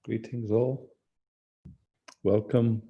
Greetings all. Welcome.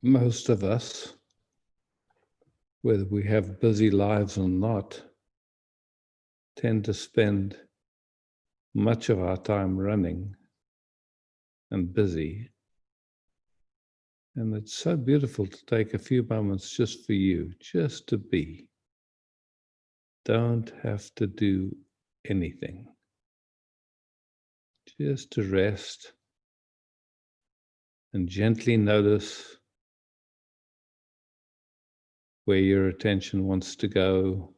Most of us, whether we have busy lives or not, tend to spend much of our time running and busy. And it's so beautiful to take a few moments just for you, just to be. Don't have to do anything, just to rest and gently notice where your attention wants to go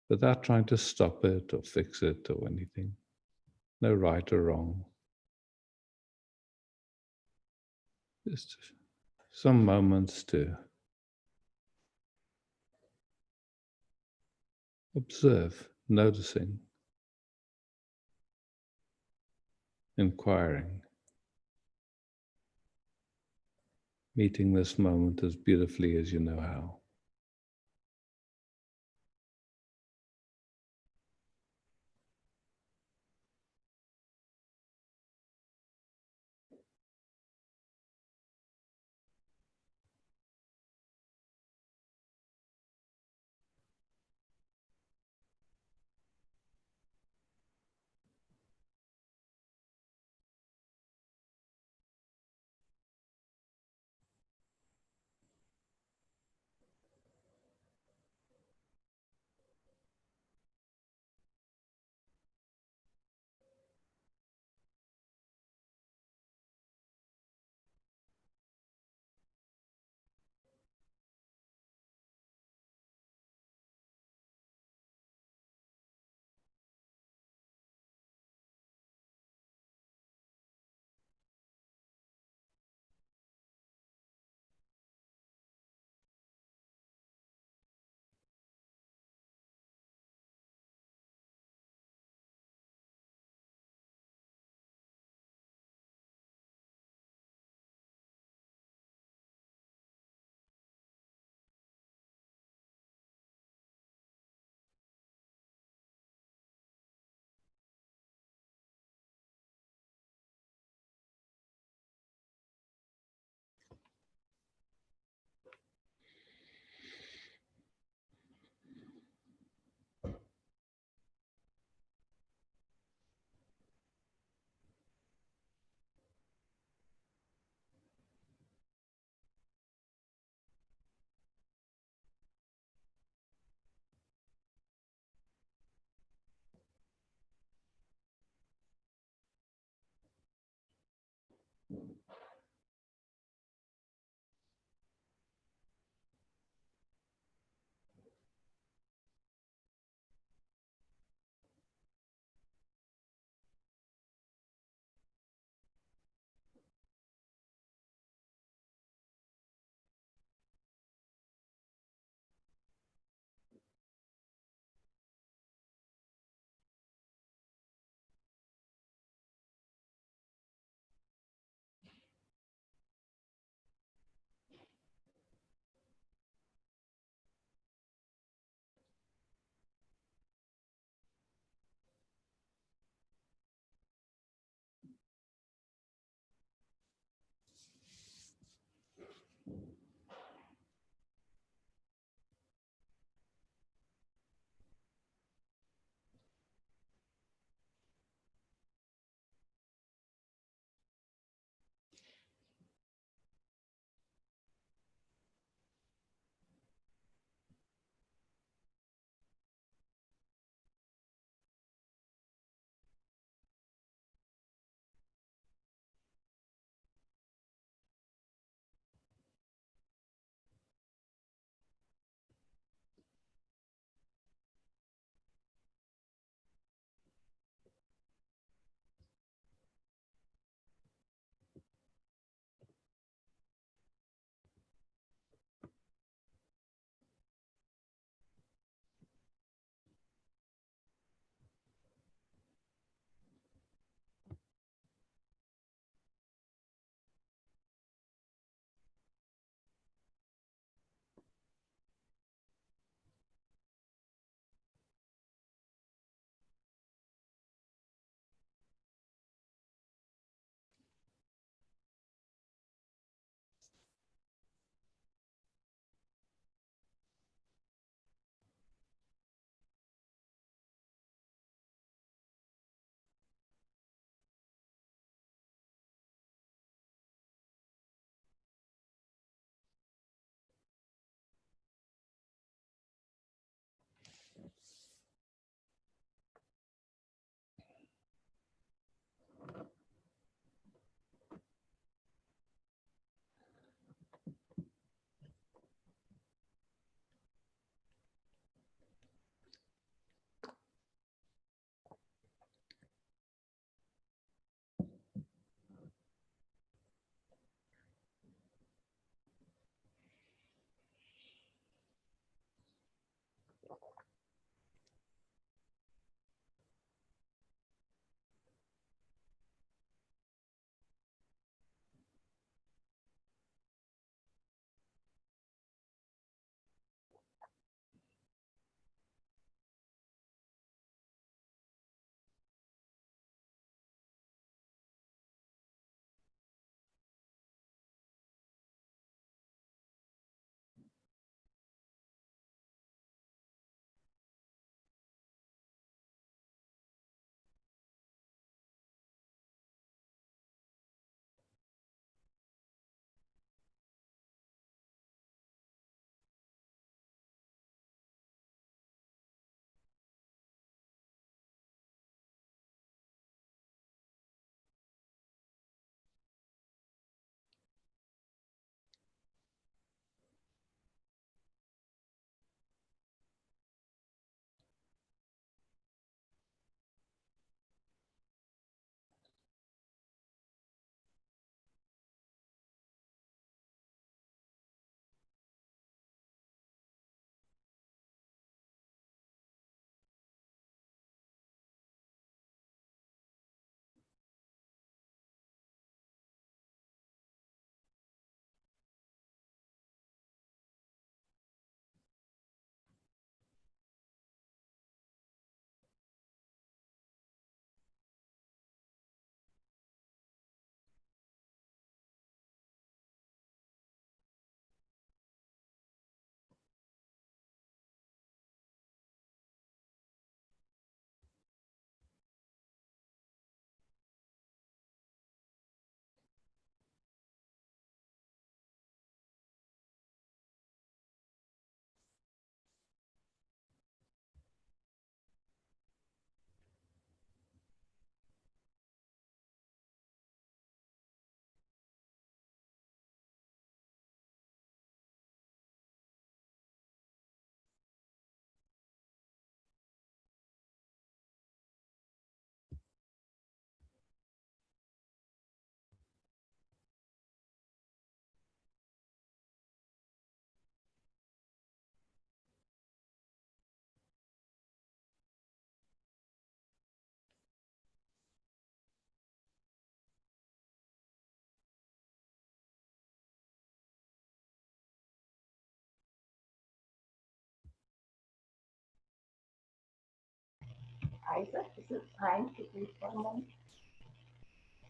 without trying to stop it or fix it or anything. No right or wrong. Just some moments to observe, noticing, inquiring, meeting this moment as beautifully as you know how. Isaac, is it time to read for a moment?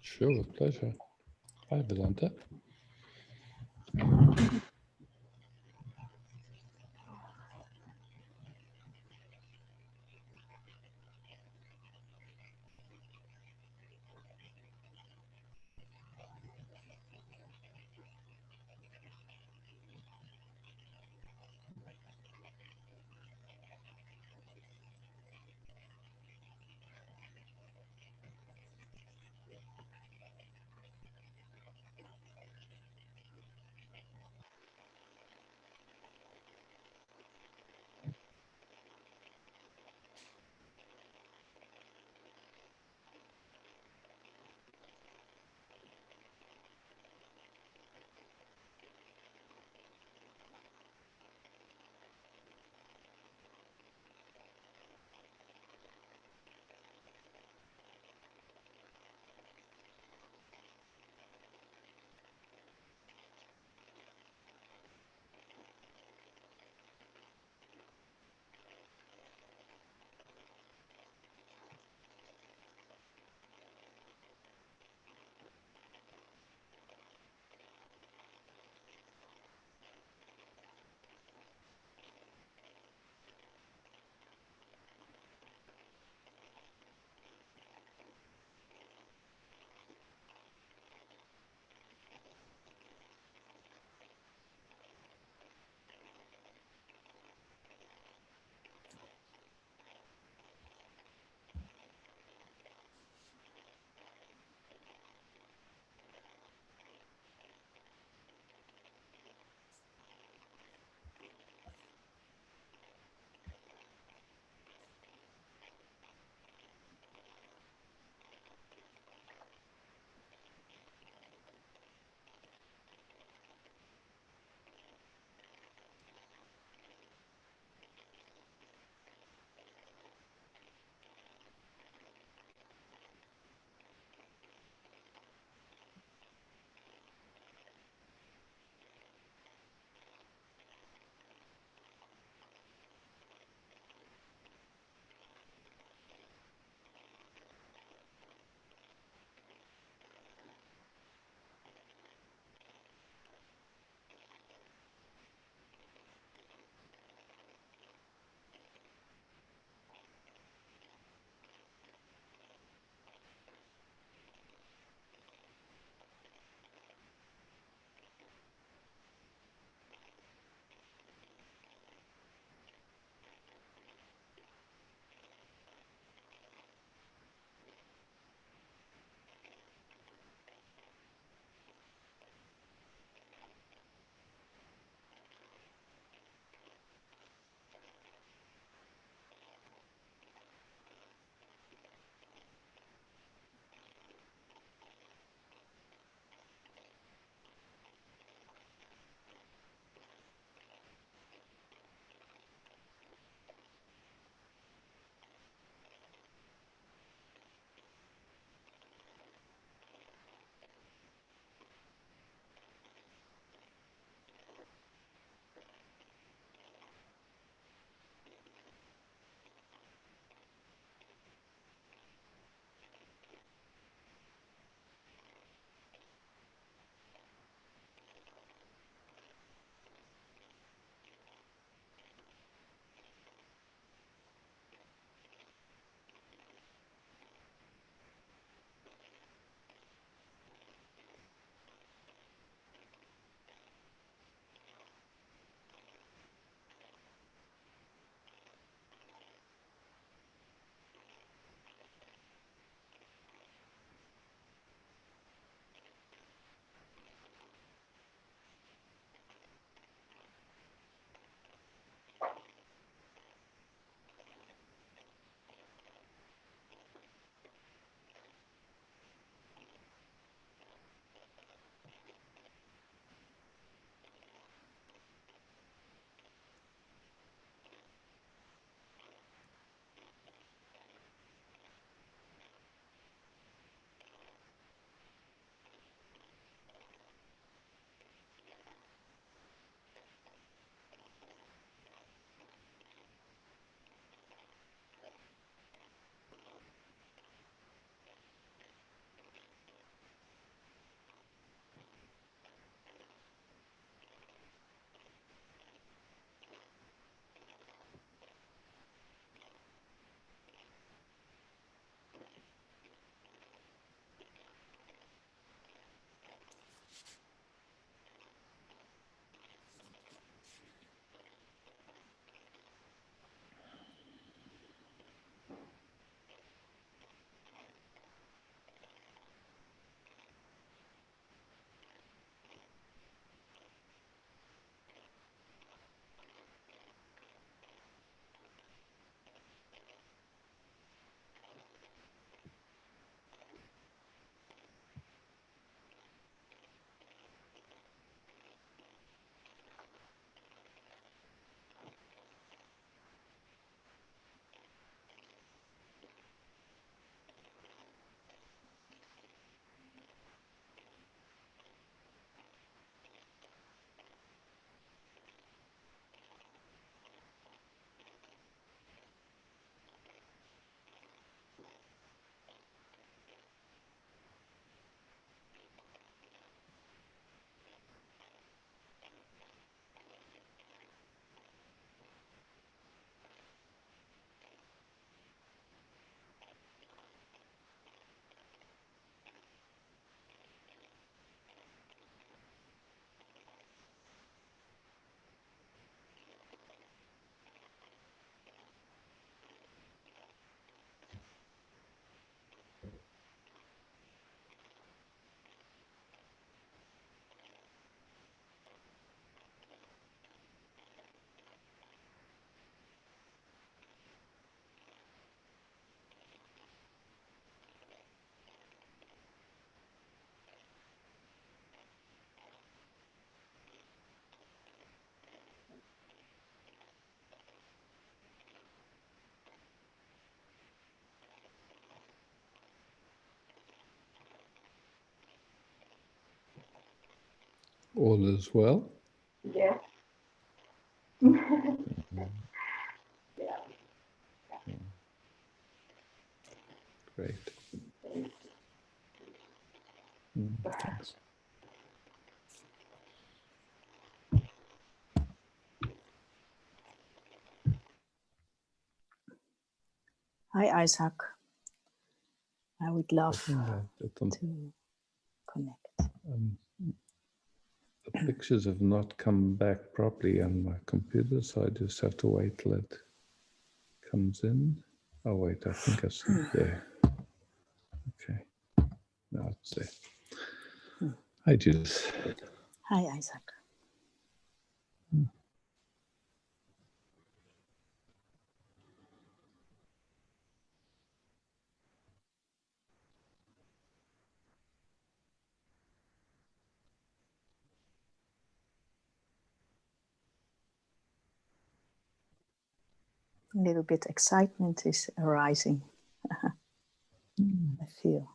Sure, with pleasure. Hi, Vedanta. All is well. Yes. Mhm. Yeah. Great. Thank Thanks. Hi, Isaac. I would I love think that to connect. the pictures have not come back properly on my computer, so I just have to wait till it comes in. Oh wait, I think I see it there. Okay, now it's there. Hi, Judith. Hi, Isaac. A little bit excitement is arising. I feel.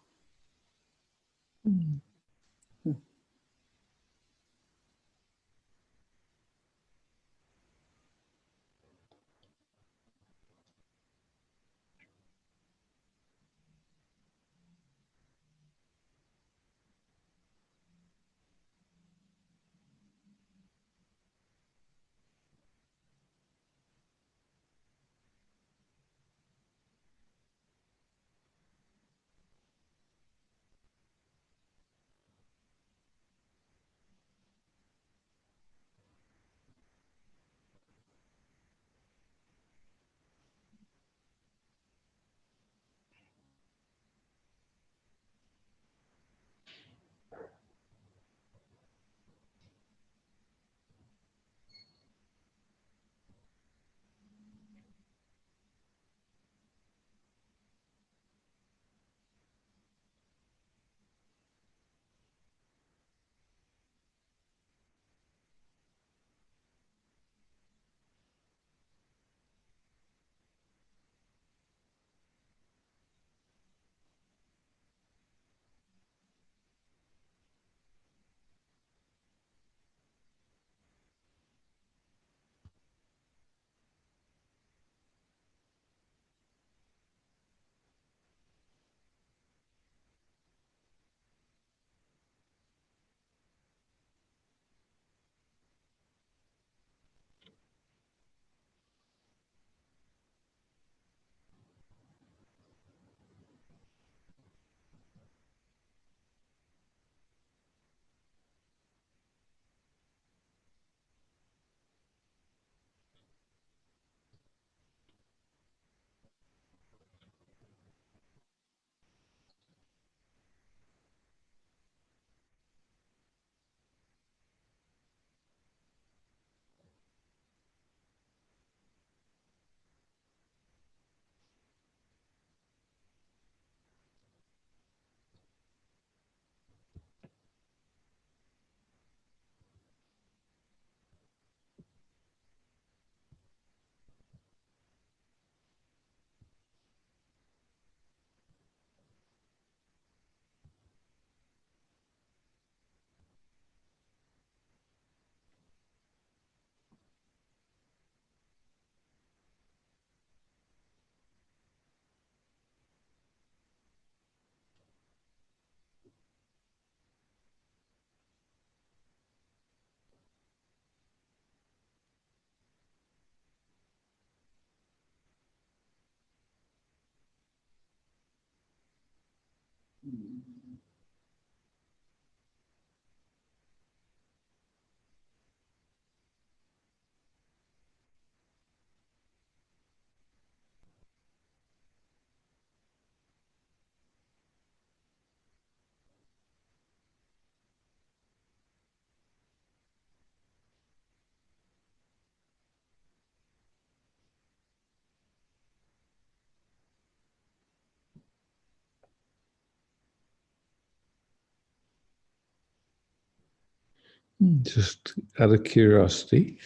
Just out of curiosity,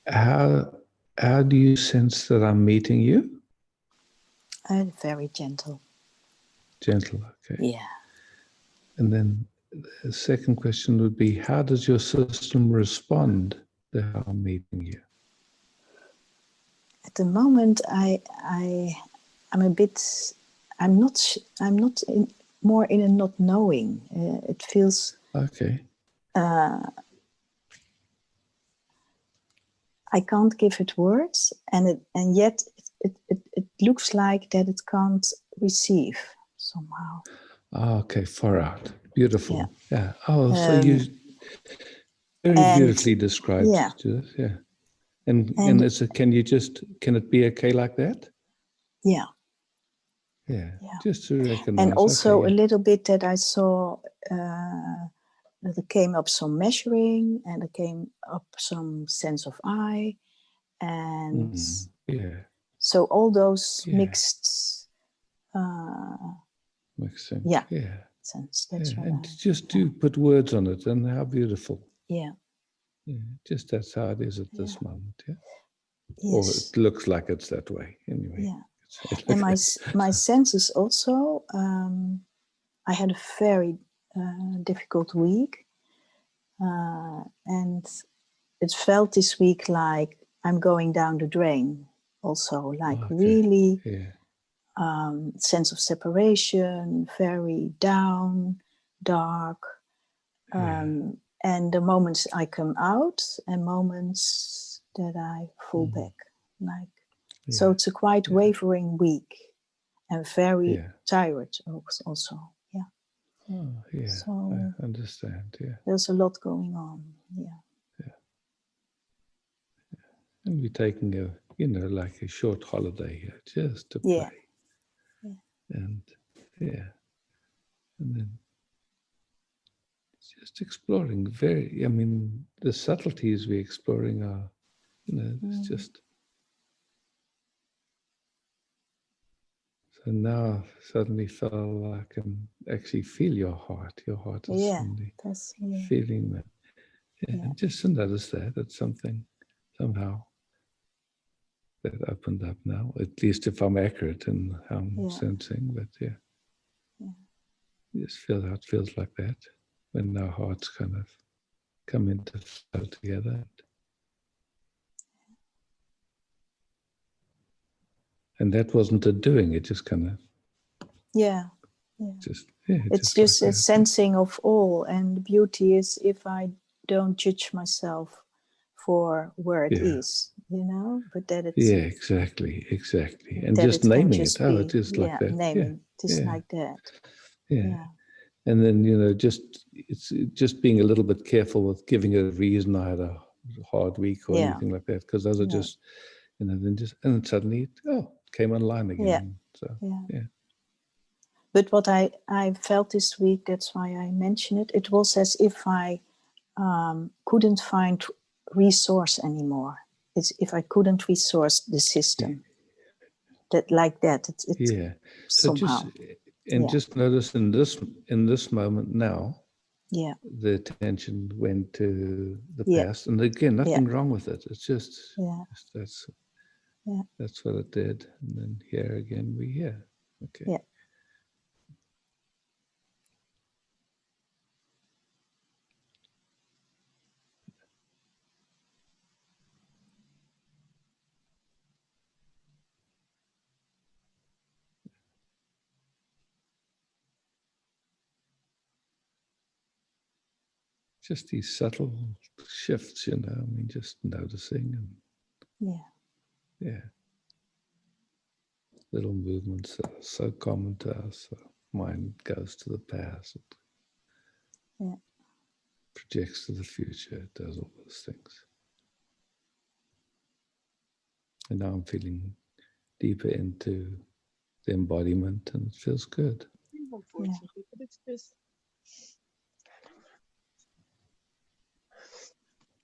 how do you sense that I'm meeting you? And very gentle. Gentle, okay. Yeah. And then the second question would be, how does your system respond to how I'm meeting you? At the moment, I'm a bit. I'm not. I'm not in, more in a not knowing. It feels. Okay. I can't give it words, and yet it looks like that it can't receive somehow. Okay, far out. Beautiful. Yeah. Oh, so you very and- beautifully described, yeah. Judith. Yeah. And And- can it be okay like that? Yeah. Yeah. Yeah. Just to recognize. And also okay, a little bit that I saw that there came up some measuring, and there came up some sense of I, and yeah. so all those Yeah. mixed Mixing. yeah. Yeah. sense. That's what And I. just to put words on it, and how beautiful. Yeah. Yeah. Just that's how it is at this Yeah. moment. Yeah. Yes. Or it looks like it's that way. Anyway. Yeah. Like And my sense is also, I had a very difficult week, and it felt this week like I'm going down the drain. Also, like really sense of separation, very down, dark, and the moments I come out and moments that I fall back. Like so, it's a quite wavering week. And very tired also. Yeah. Oh, yeah. So I understand. Yeah. there's a lot going on. Yeah. Yeah. And we're taking like a short holiday here just to play. Yeah. And and then just exploring the subtleties we're exploring are, it's just. So now suddenly feel I can actually feel your heart. Your heart is suddenly feeling that. Yeah. And just to notice that it's something somehow that opened up now, at least if I'm accurate in how I'm sensing, but just feel how it feels like that when our hearts kind of come into flow together. And that wasn't a doing, it just kind of It's just a sensing of all, and the beauty is if I don't judge myself for where it is, but that it's exactly, and just naming it. Oh, it is like that. Naming just like that. Yeah. And then it's just being a little bit careful with giving it a reason. I had a hard week or anything like that, because those are just and suddenly it came online again. So But what I felt this week, that's why I mention it. It was as if I couldn't find resource anymore. It's if I couldn't resource the system. That like that. So somehow. Just notice in this moment now. Yeah. The attention went to the past, and again, nothing wrong with it. It's just that's what it did. And then here again, we hear. Okay. Yeah. Just these subtle shifts, just noticing and little movements that are so common to us. So mind goes to the past, it projects to the future, it does all those things. And now I'm feeling deeper into the embodiment, and it feels good.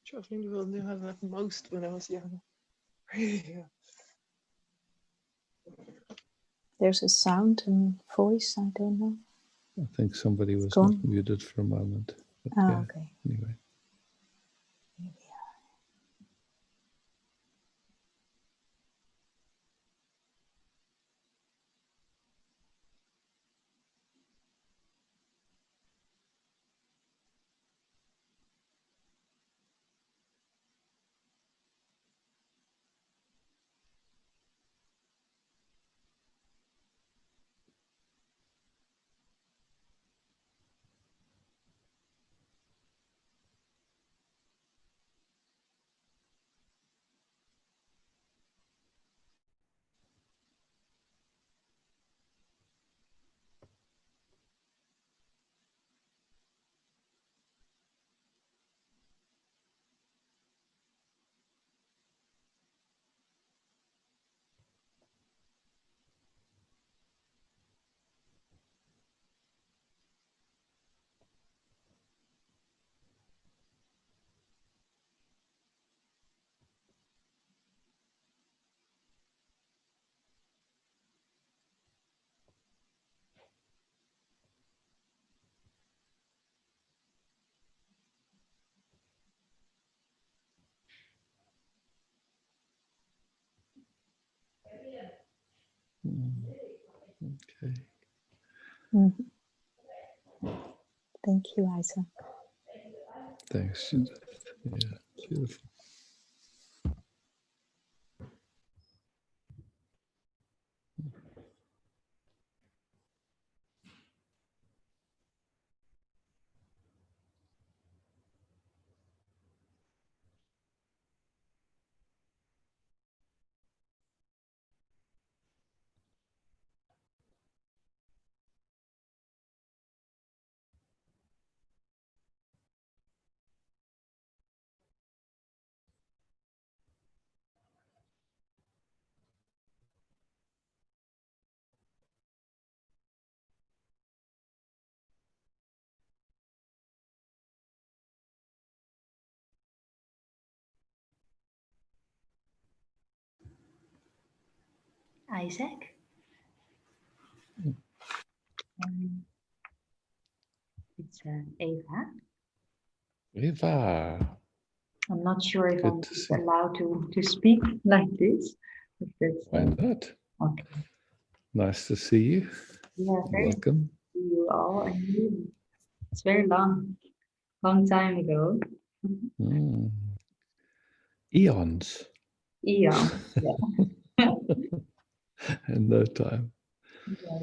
Traveling the world knew how to have most when I was young. There's a sound and voice, I don't know. I think somebody was not muted for a moment. But okay. Anyway. Mhm. Thank you, Isaac. Thanks, Judith. Yeah, beautiful. Isaac? It's Eva. Eva, I'm not sure if good I'm to see. allowed to speak like this. But that's, Why not? okay. Nice to see you. Yeah, very nice Welcome. to see you all. And you. It's very long time ago. Mm. Eons. Eon. Yeah. In no time. Yeah.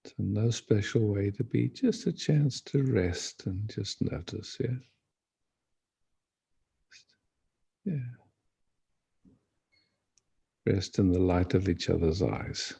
So no special way to be, just a chance to rest and just notice, yeah. Yeah. Rest in the light of each other's eyes.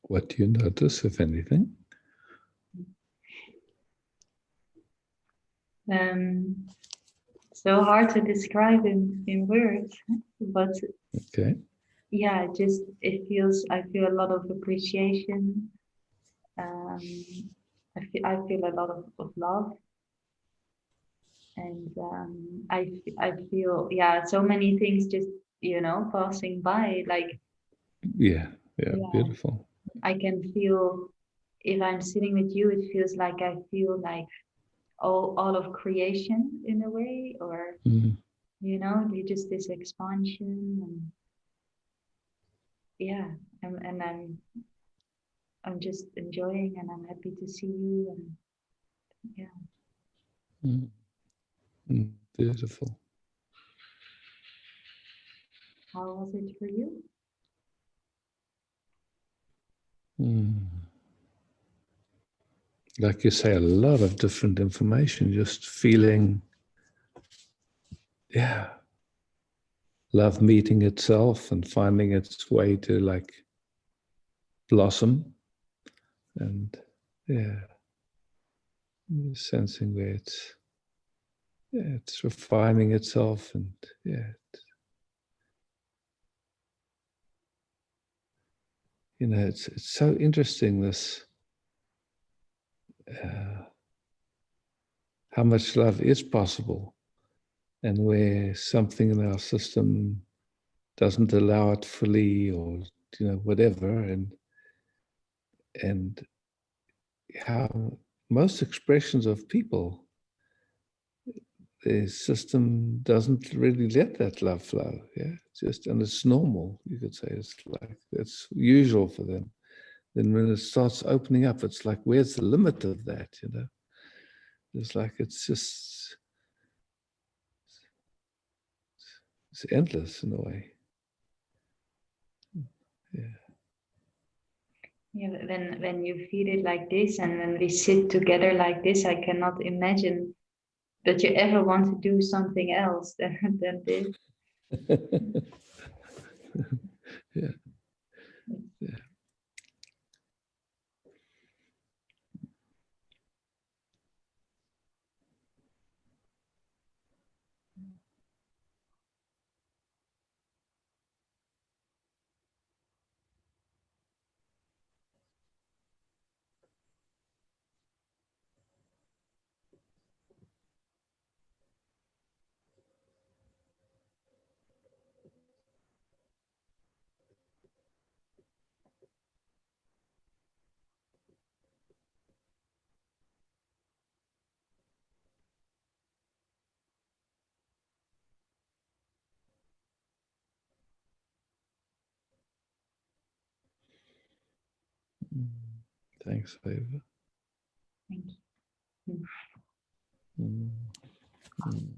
What do you notice, if anything? So hard to describe in words, but Okay. yeah, just I feel a lot of appreciation. I feel a lot of love, and I feel, yeah, so many things just, passing by. Like, Yeah. Yeah. yeah, Beautiful. I can feel, if I'm sitting with you, it feels like I feel like all of creation in a way, or Mm. just this expansion, and yeah, and I'm just enjoying, and I'm happy to see you, and yeah. Mm. Mm. Beautiful. How was it for you? Mm. Like you say, a lot of different information, just feeling, yeah, love meeting itself and finding its way to like blossom, and yeah, sensing where it's refining itself, and yeah, it's so interesting, this how much love is possible, and where something in our system doesn't allow it fully, or whatever, and how most expressions of people, the system doesn't really let that love flow. Yeah, and it's normal. You could say it's usual for them. Then when it starts opening up, it's like, where's the limit of that? It's like it's endless in a way. Yeah. Yeah, when you feel it like this, and when we sit together like this, I cannot imagine that you ever want to do something else than this. Yeah. Yeah. Mm. Thanks, Ava. Thank you. Mm. Mm.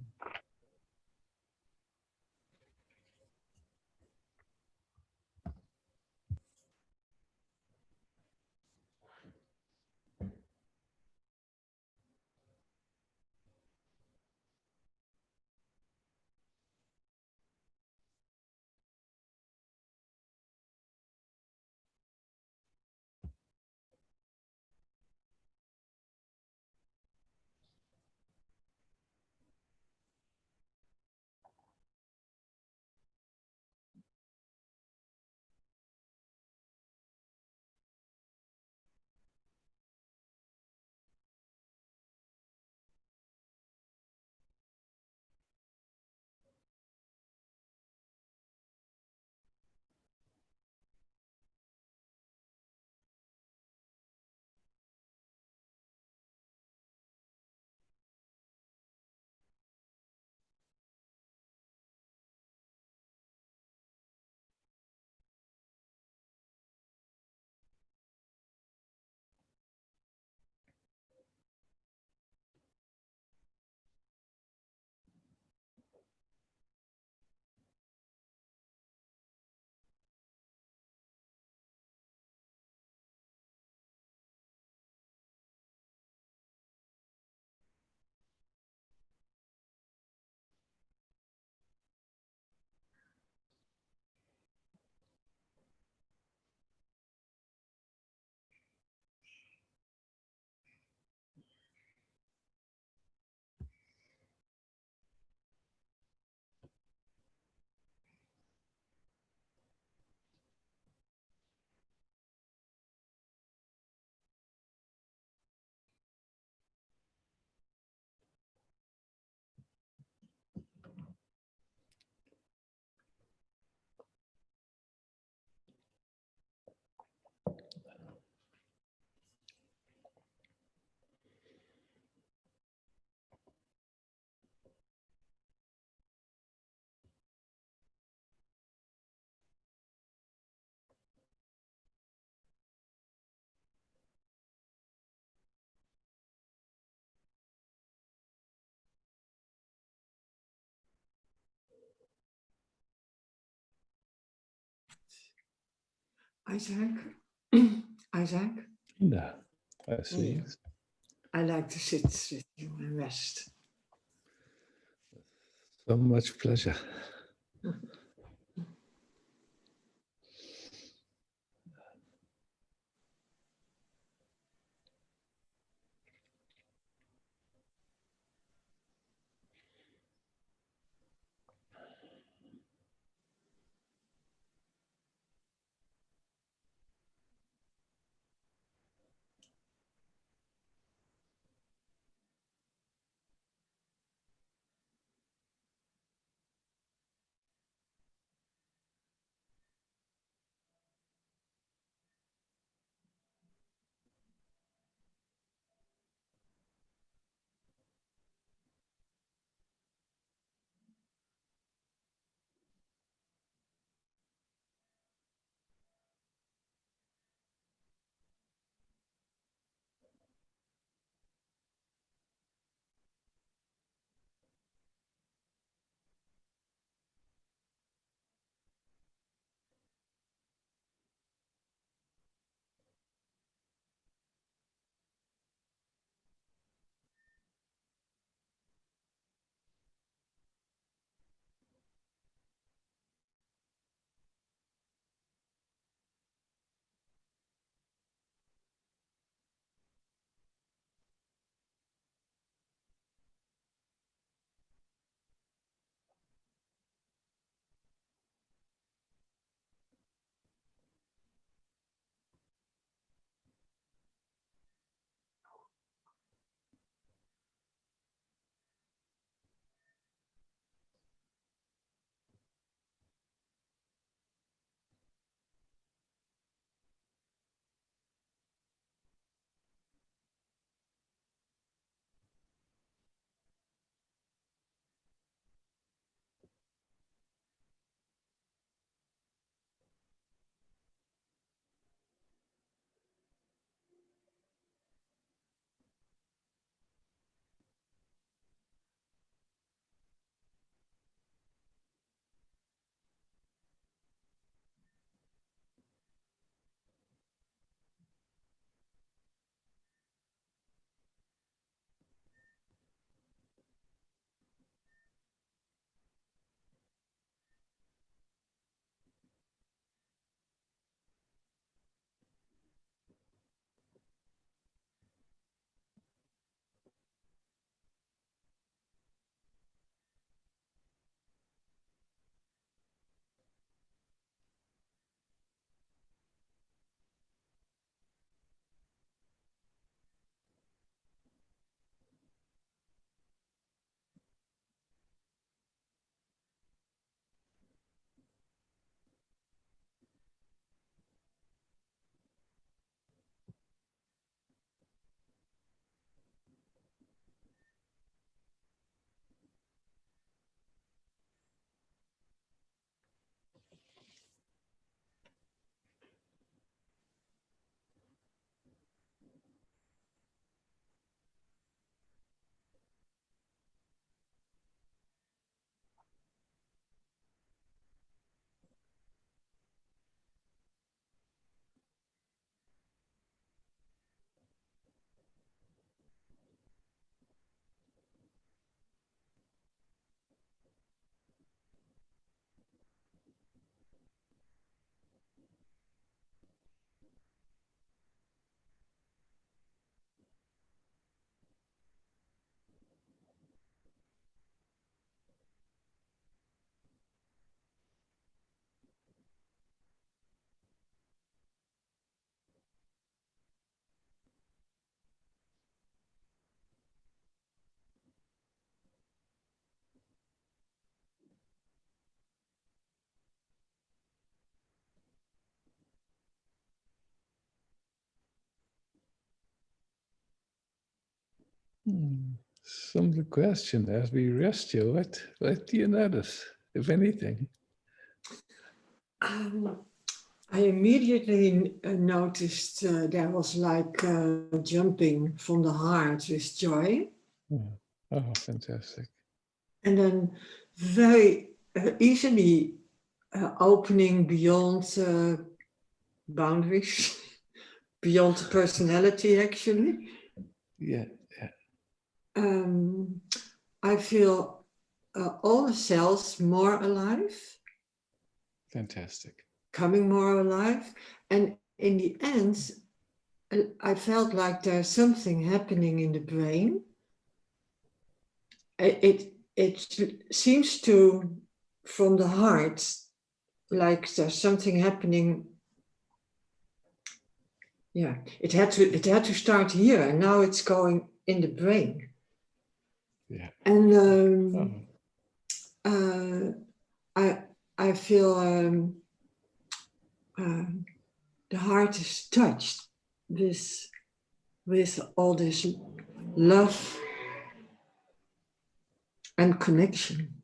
Isaac? Isaac? No, I see. Yes. I like to sit with you and rest. So much pleasure. Some question as we rest you, what do you notice, if anything? I immediately noticed there was like jumping from the heart with joy. Oh, fantastic. And then very easily opening beyond boundaries, beyond personality, actually. Yeah. I feel all the cells more alive, Fantastic. coming more alive. And in the end, I felt like there's something happening in the brain. It seems to, from the heart, like there's something happening. Yeah, it had to start here, and now it's going in the brain. Yeah. And I feel the heart is touched with all this love and connection.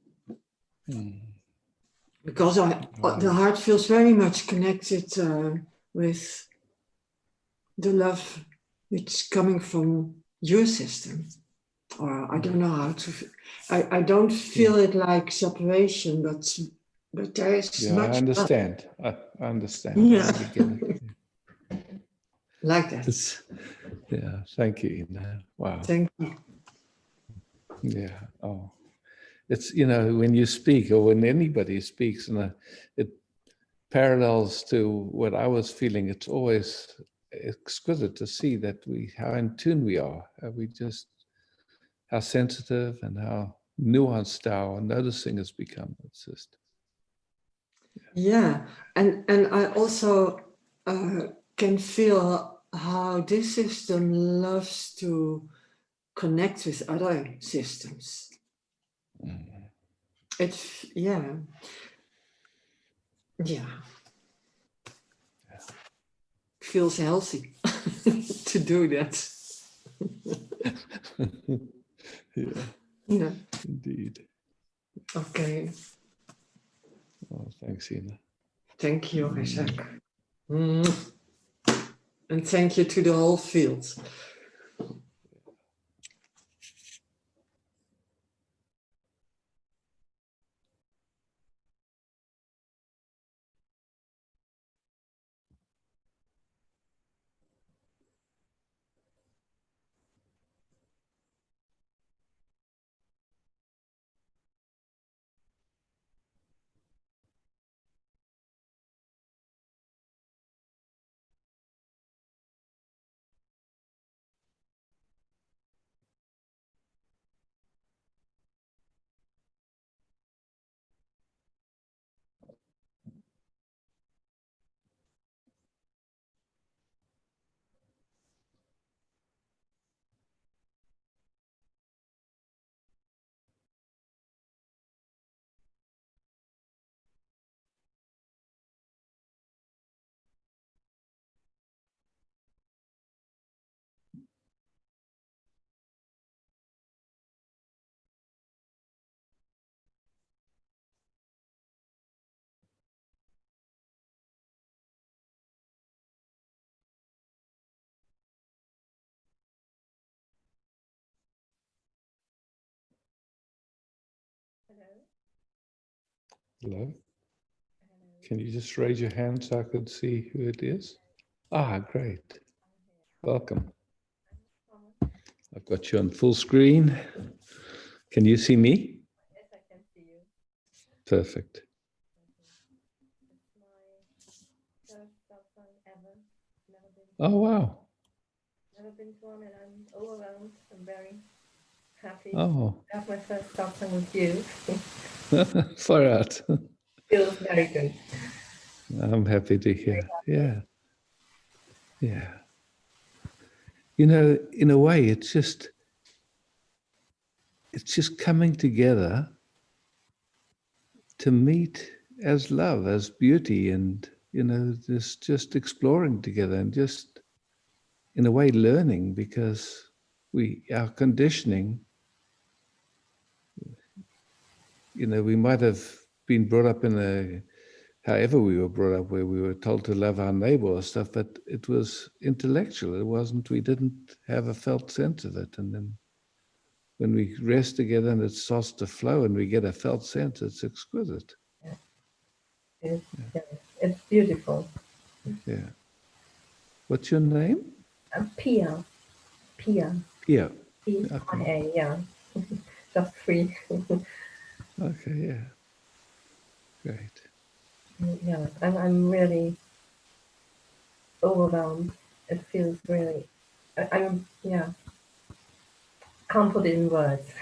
Because the heart feels very much connected with the love which is coming from your system. Or I don't know how to. I don't feel it like separation, but there is much. I understand. I understand. Yeah. I get it. Like that. Yeah. Thank you, Ina. Wow. Thank you. Yeah. Oh, it's, when you speak or when anybody speaks, and it parallels to what I was feeling. It's always exquisite to see that how in tune we are. How sensitive and how nuanced our noticing has become. It's just. Yeah, and I also can feel how this system loves to connect with other systems. It's yeah. Feels healthy to do that. Yeah, indeed. Okay. Oh, thanks, Ina. Thank you, Isaac. And thank you to the whole field. Hello. Can you just raise your hand so I could see who it is? Ah, great. Welcome. I've got you on full screen. Can you see me? Yes, I can see you. Perfect. It's my first satsang ever. Never been. Oh, wow. Never been to one, and I'm overwhelmed. I'm very happy Oh, to have my first satsang with you. far out. Feels very good. I'm happy to hear. Yeah. Yeah. In a way, it's just coming together to meet as love, as beauty, and, just exploring together and just, in a way, learning, because our conditioning, we might have been brought up however we were brought up, where we were told to love our neighbor or stuff, but it was intellectual. We didn't have a felt sense of it. And then when we rest together and it starts to flow and we get a felt sense, it's exquisite. It's beautiful. Yeah. What's your name? Pia. Pia. Pia. Pia, Okay. yeah. Just three. Okay, yeah. Great. Yeah, I'm really overwhelmed. It feels really, yeah, can't put it in words.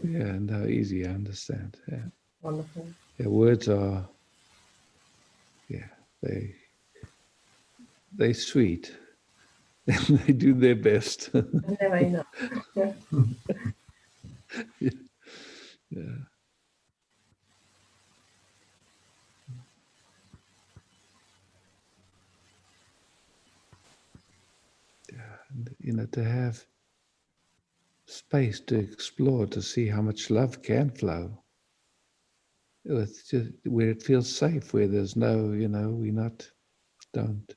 Yeah, no, easy, I understand. Yeah. Wonderful. Yeah, words are, yeah, they sweet. They do their best. Never enough. Yeah. Yeah. And, to have space to explore, to see how much love can flow. It's just where it feels safe, where there's no, don't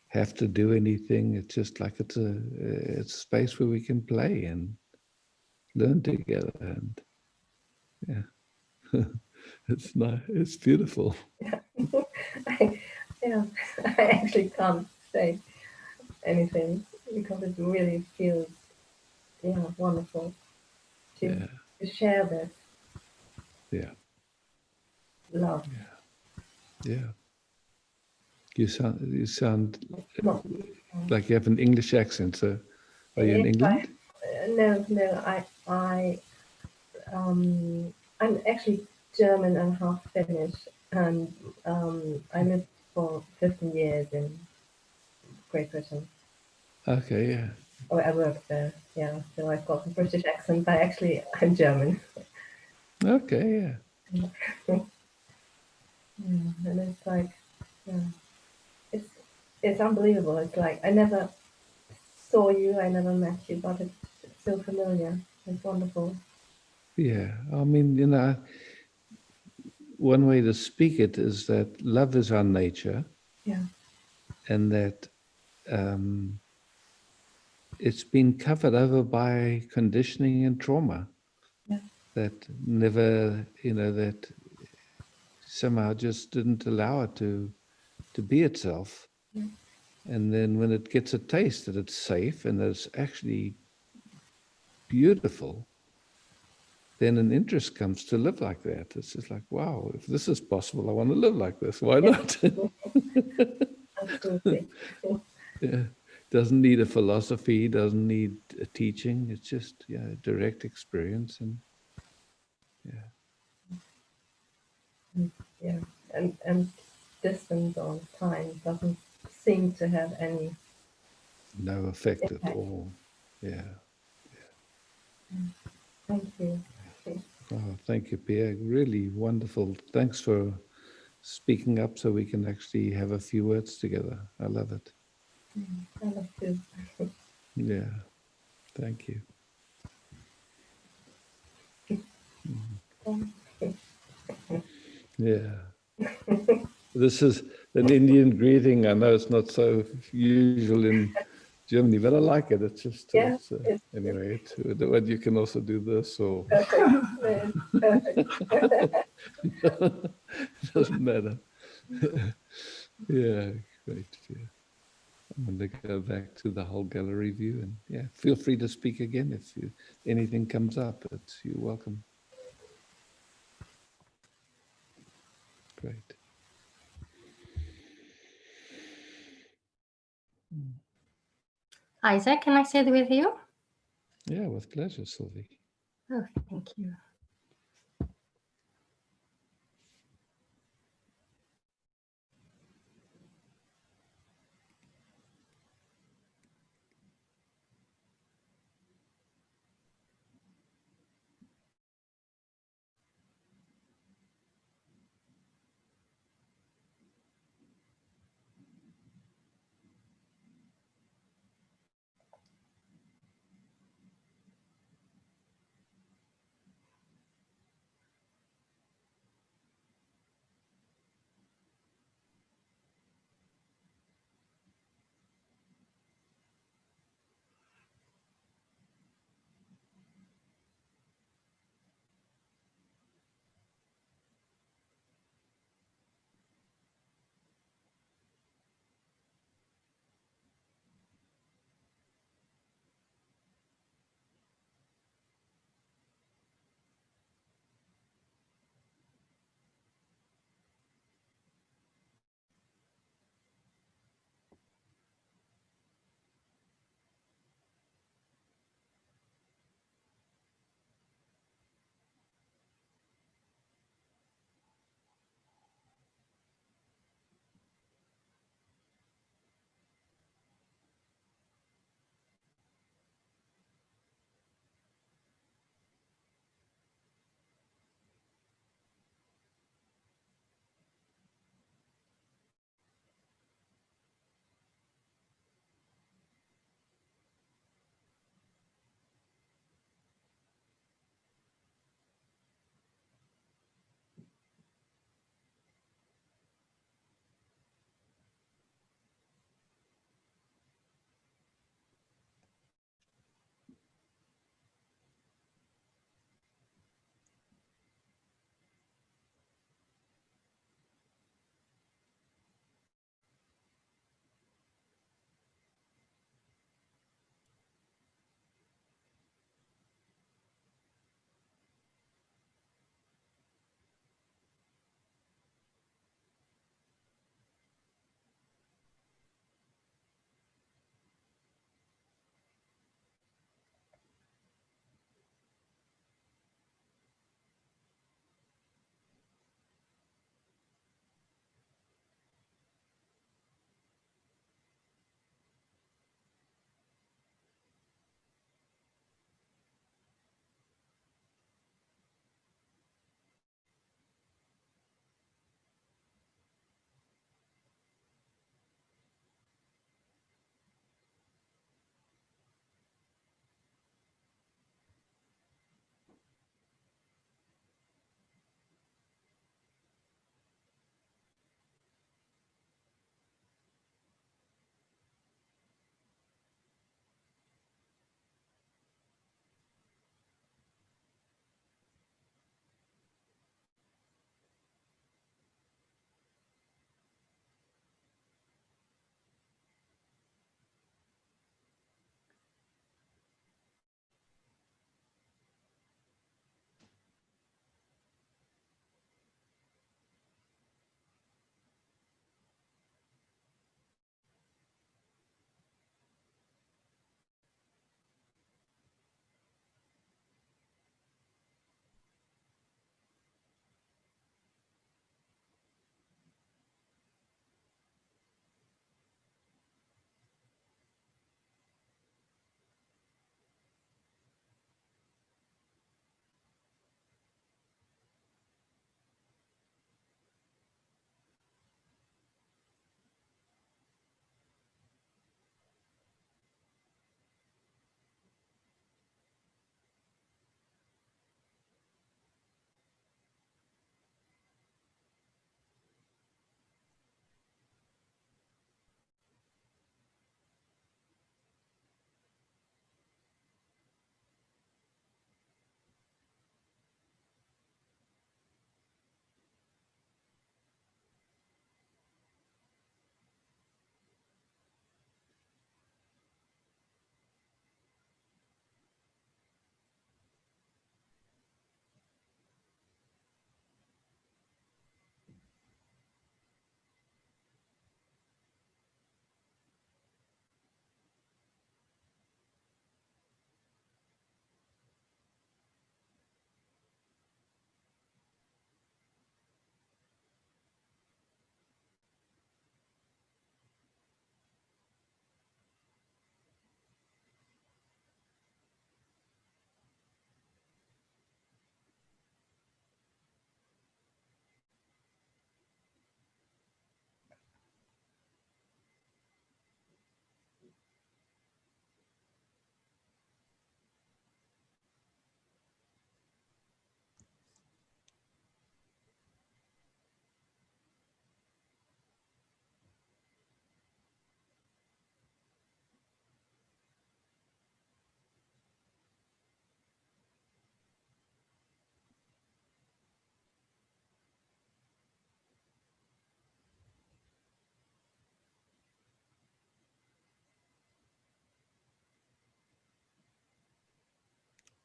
have to do anything. It's just like it's a space where we can play and learn together. And yeah, it's nice. It's beautiful. I, yeah, I actually can't say anything because it really feels, yeah, wonderful to, Yeah, to share this yeah, love. yeah. You sound Not, like you have an English accent. So, are you in if I, England? no, I'm actually German and half Finnish, and I lived for 15 years in Great Britain. Okay, yeah. Oh, I worked there, yeah. So I've got a British accent, but actually I'm German. Okay, yeah. Yeah, and it's like, yeah, it's it's unbelievable. It's like I never saw you, I never met you, but it's so familiar. It's wonderful. Yeah, I mean, one way to speak it is that love is our nature, Yeah, and that it's been covered over by conditioning and trauma yeah, that never, that somehow just didn't allow it to be itself. yeah. And then when it gets a taste that it's safe and that it's actually beautiful, then an interest comes to live like that. It's just like, wow, if this is possible, I want to live like this. Why not? Absolutely. Yeah. Doesn't need a philosophy, doesn't need a teaching. It's just direct experience. And yeah, Yeah, and distance or time doesn't seem to have any no effect at impact. all. Yeah. Thank you. Oh, thank you, Pierre. Really wonderful. Thanks for speaking up so we can actually have a few words together. I love it. I love to. Yeah. Thank you. Yeah. This is an Indian greeting. I know it's not so usual in Germany, but I like it. It's just, Yeah, it's anyway, but you can also do this or perfect. It's perfect. it doesn't matter. Yeah, great. Yeah. I'm going to go back to the whole gallery view and feel free to speak again if anything comes up. You're welcome. Great. Isaac, can I sit with you? Yeah, with pleasure, Sylvie. Oh, thank you.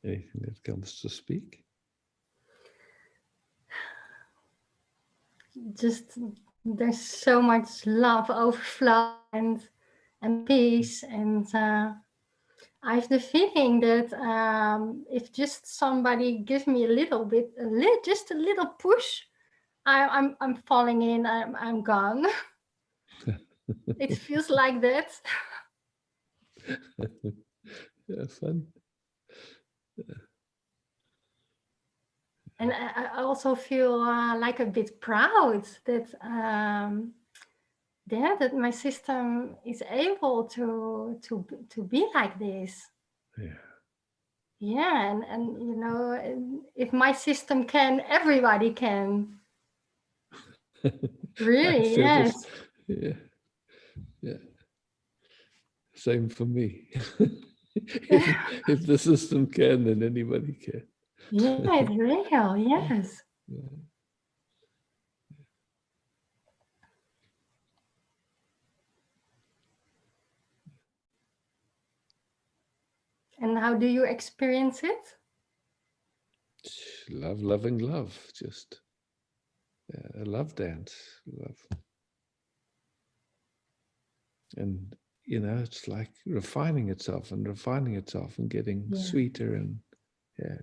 Anything that comes to speak? Just there's so much love overflow and peace, and I have the feeling that if just somebody gives me a little bit, just a little push, I'm falling in. I'm gone. It feels like that. Yeah, fun. And I also feel like a bit proud that that my system is able to be like this. Yeah. Yeah, and you know, if my system can, everybody can. Really, yes. Yeah. Yeah. Same for me. if the system can, then anybody can. Yeah, it's real. Yes. Yeah. And how do you experience it? Love, loving love. Just a love dance. Love. And it's like refining itself and getting Yeah. sweeter, and yeah.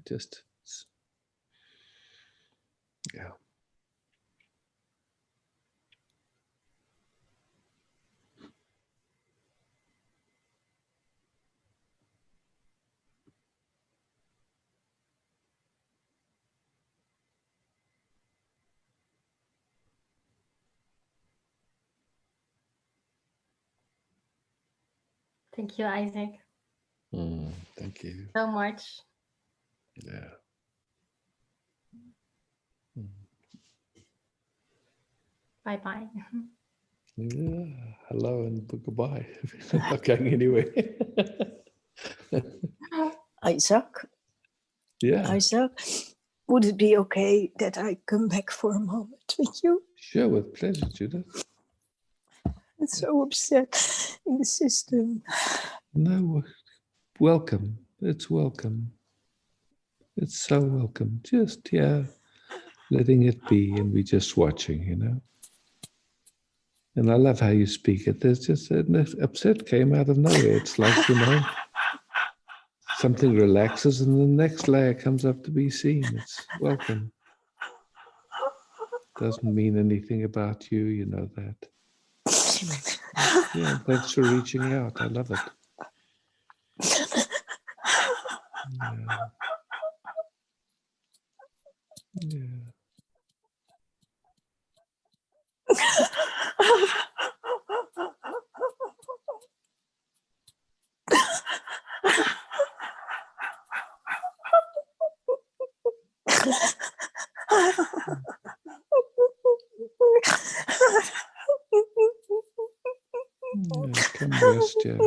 Thank you, Isaac, Thank you. so much. Yeah. Bye bye. Yeah. Hello and goodbye. Not going anywhere. Isaac, Yeah. Isaac, would it be okay that I come back for a moment with you? Sure, with pleasure, Judith. I'm so upset in the system. No, welcome. It's welcome. It's so welcome. Just, letting it be, and we just watching. And I love how you speak it. There's just an upset came out of nowhere. It's like, something relaxes and the next layer comes up to be seen. It's welcome. Doesn't mean anything about you, you know that. Yeah, thanks for reaching out. I love it. Yeah. Yeah. Yeah, come rest, yeah.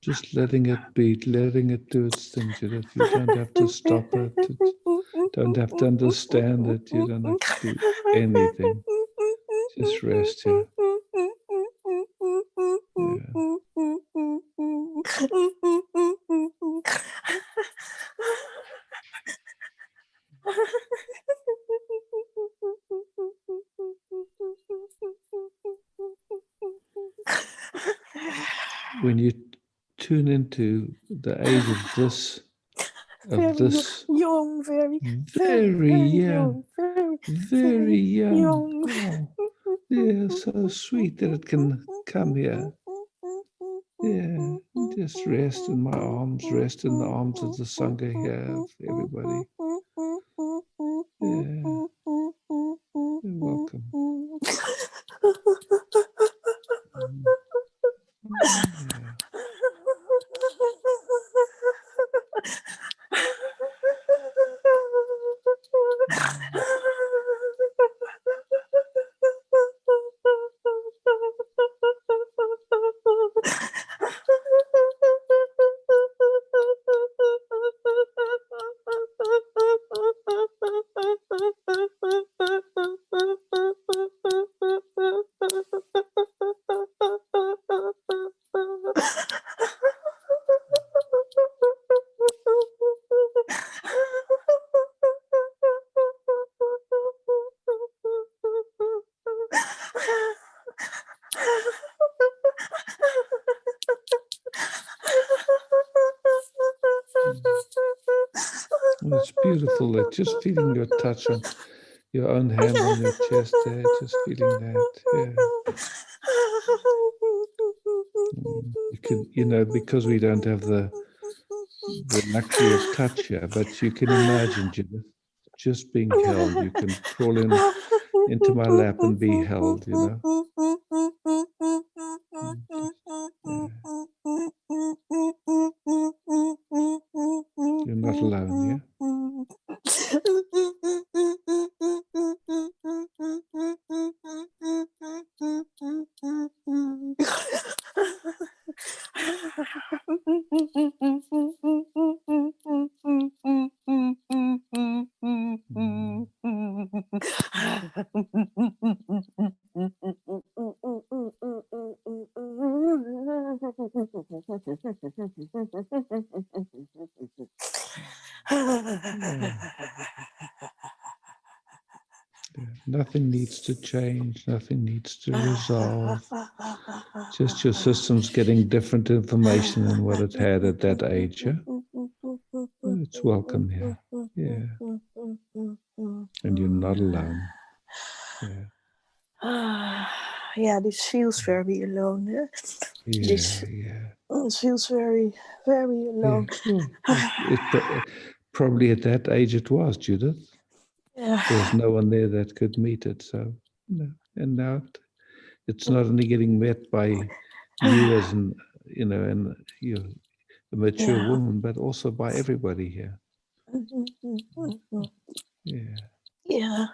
Just letting it be, letting it do its thing, Judith. You don't have to stop it. Don't have to understand it. You don't have to do anything. Just rest here. Yeah. When you tune into the age of this, young, very young, very young. young. Oh, yeah, so sweet that it can come here. Yeah, just rest in my arms, rest in the arms of the Sangha here, of everybody. Yeah, you're welcome. Yeah. It's beautiful that just feeling your touch on your own hand on your chest there, just feeling that. Yeah. You can, because we don't have the luxury of touch here, but you can imagine, Judith, just being held. You can crawl into my lap and be held, Yeah. You're not alone, yeah? Nothing needs to change, nothing needs to resolve. Just your system's getting different information than what it had at that age. Yeah? It's welcome here. Yeah. And you're not alone. Yeah. Yeah, this feels very alone. Yeah, This feels very, very alone. Yeah. Well, probably at that age it was, Judith. Yeah. There was no one there that could meet it. So, and now it's not only getting met by you as and you're a mature woman, but also by everybody here. Yeah. Yeah.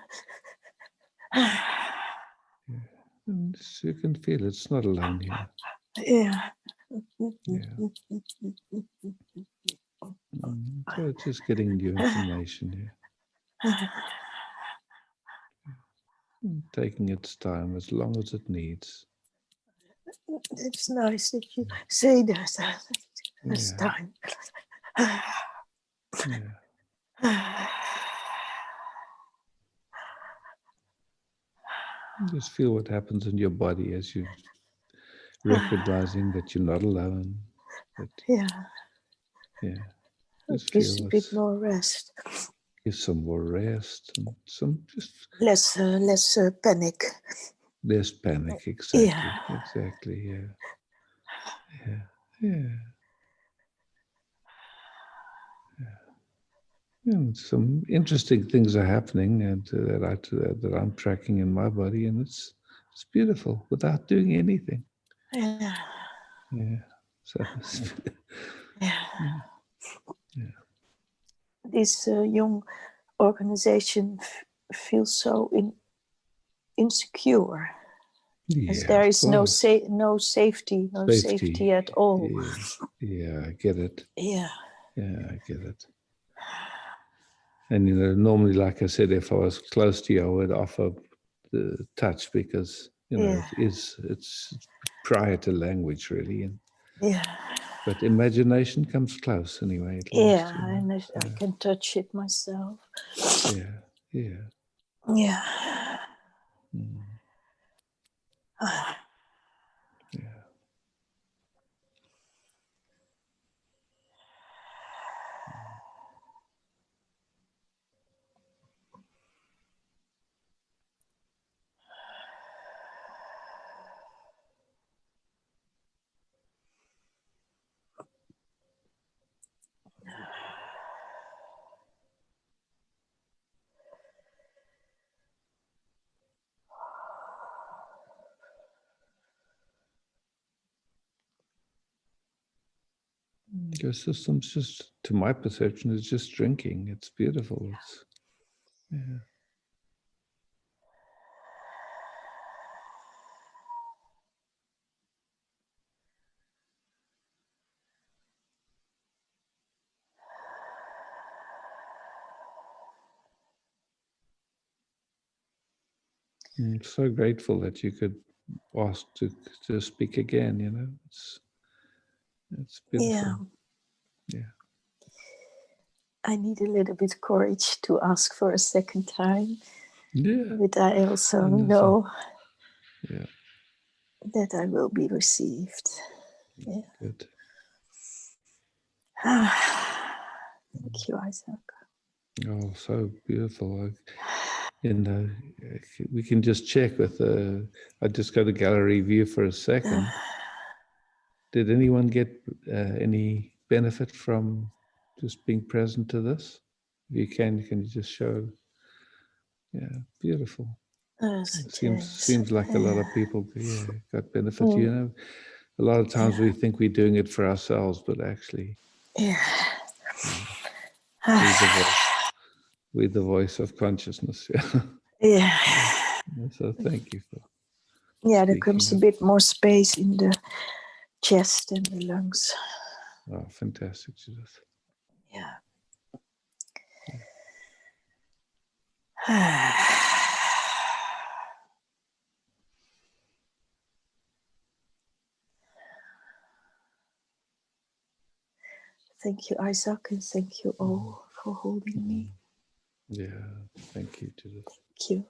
And you can feel it's not alone here. Yeah. Yeah. So it's just getting new information here. Taking its time as long as it needs. It's nice that you say that. It's time. Yeah. Just feel what happens in your body as you recognizing that you're not alone. Yeah. Just gives feel a bit more rest. Give some more rest and some just less panic. Less panic, exactly. Yeah. And some interesting things are happening, and that I'm tracking in my body, and it's beautiful without doing anything. Yeah. So. This young organization feels so insecure. As there is no safety at all. Yeah, I get it. Yeah, I get it. And normally, like I said, if I was close to you, I would offer the touch because it's prior to language, really. And but imagination comes close anyway. At least, and I can touch it myself. Yeah. Yeah. Yeah. Your system's just, to my perception, is just drinking. It's beautiful. It's I'm so grateful that you could ask to speak again. It's beautiful. Yeah. I need a little bit of courage to ask for a second time. Yeah. But I also know that I will be received. Yeah. Good. Thank you, Isaac. Oh, so beautiful. We can just check with I just go to gallery view for a second. Did anyone get any benefit from just being present to this? If you can you just show? Yeah, beautiful. Seems like a lot of people got benefit. You know, a lot of times we think we're doing it for ourselves, but actually, we're the voice of consciousness. Yeah. So thank you for. Yeah, there comes a bit more space in the chest and the lungs. Oh, fantastic, Judith. Yeah. Thank you, Isaac, and thank you all for holding me. Yeah, thank you, Judith. Thank you.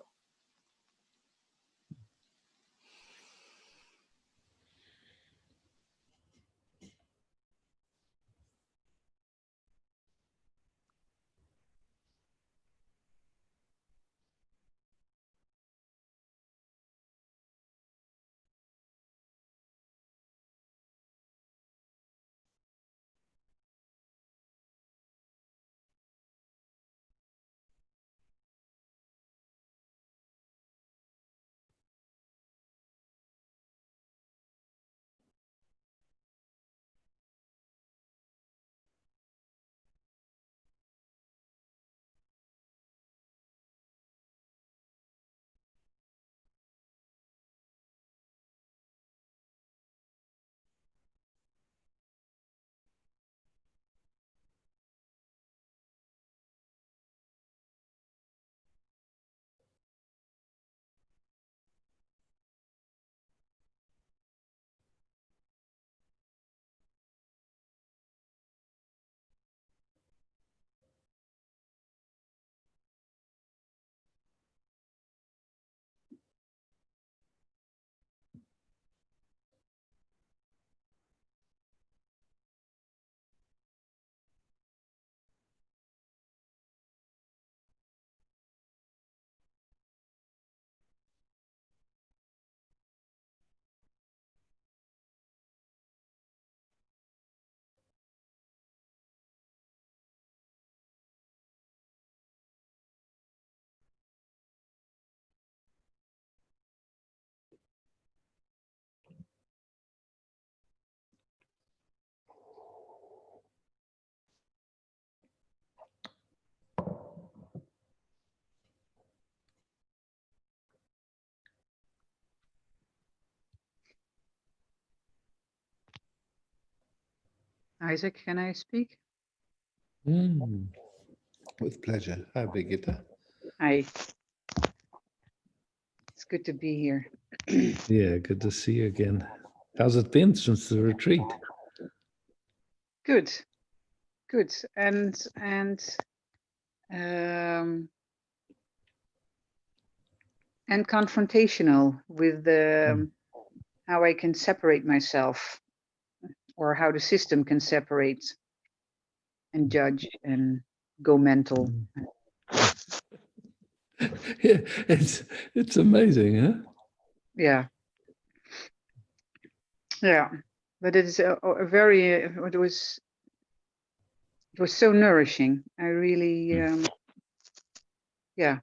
Isaac, can I speak? With pleasure. Hi, Brigitte. Hi. It's good to be here. Yeah, good to see you again. How's it been since the retreat? Good, good, and confrontational with how I can separate myself, or how the system can separate and judge and go mental. Yeah, it's amazing, huh? Yeah, yeah, but it's a very it was so nourishing. I really yeah,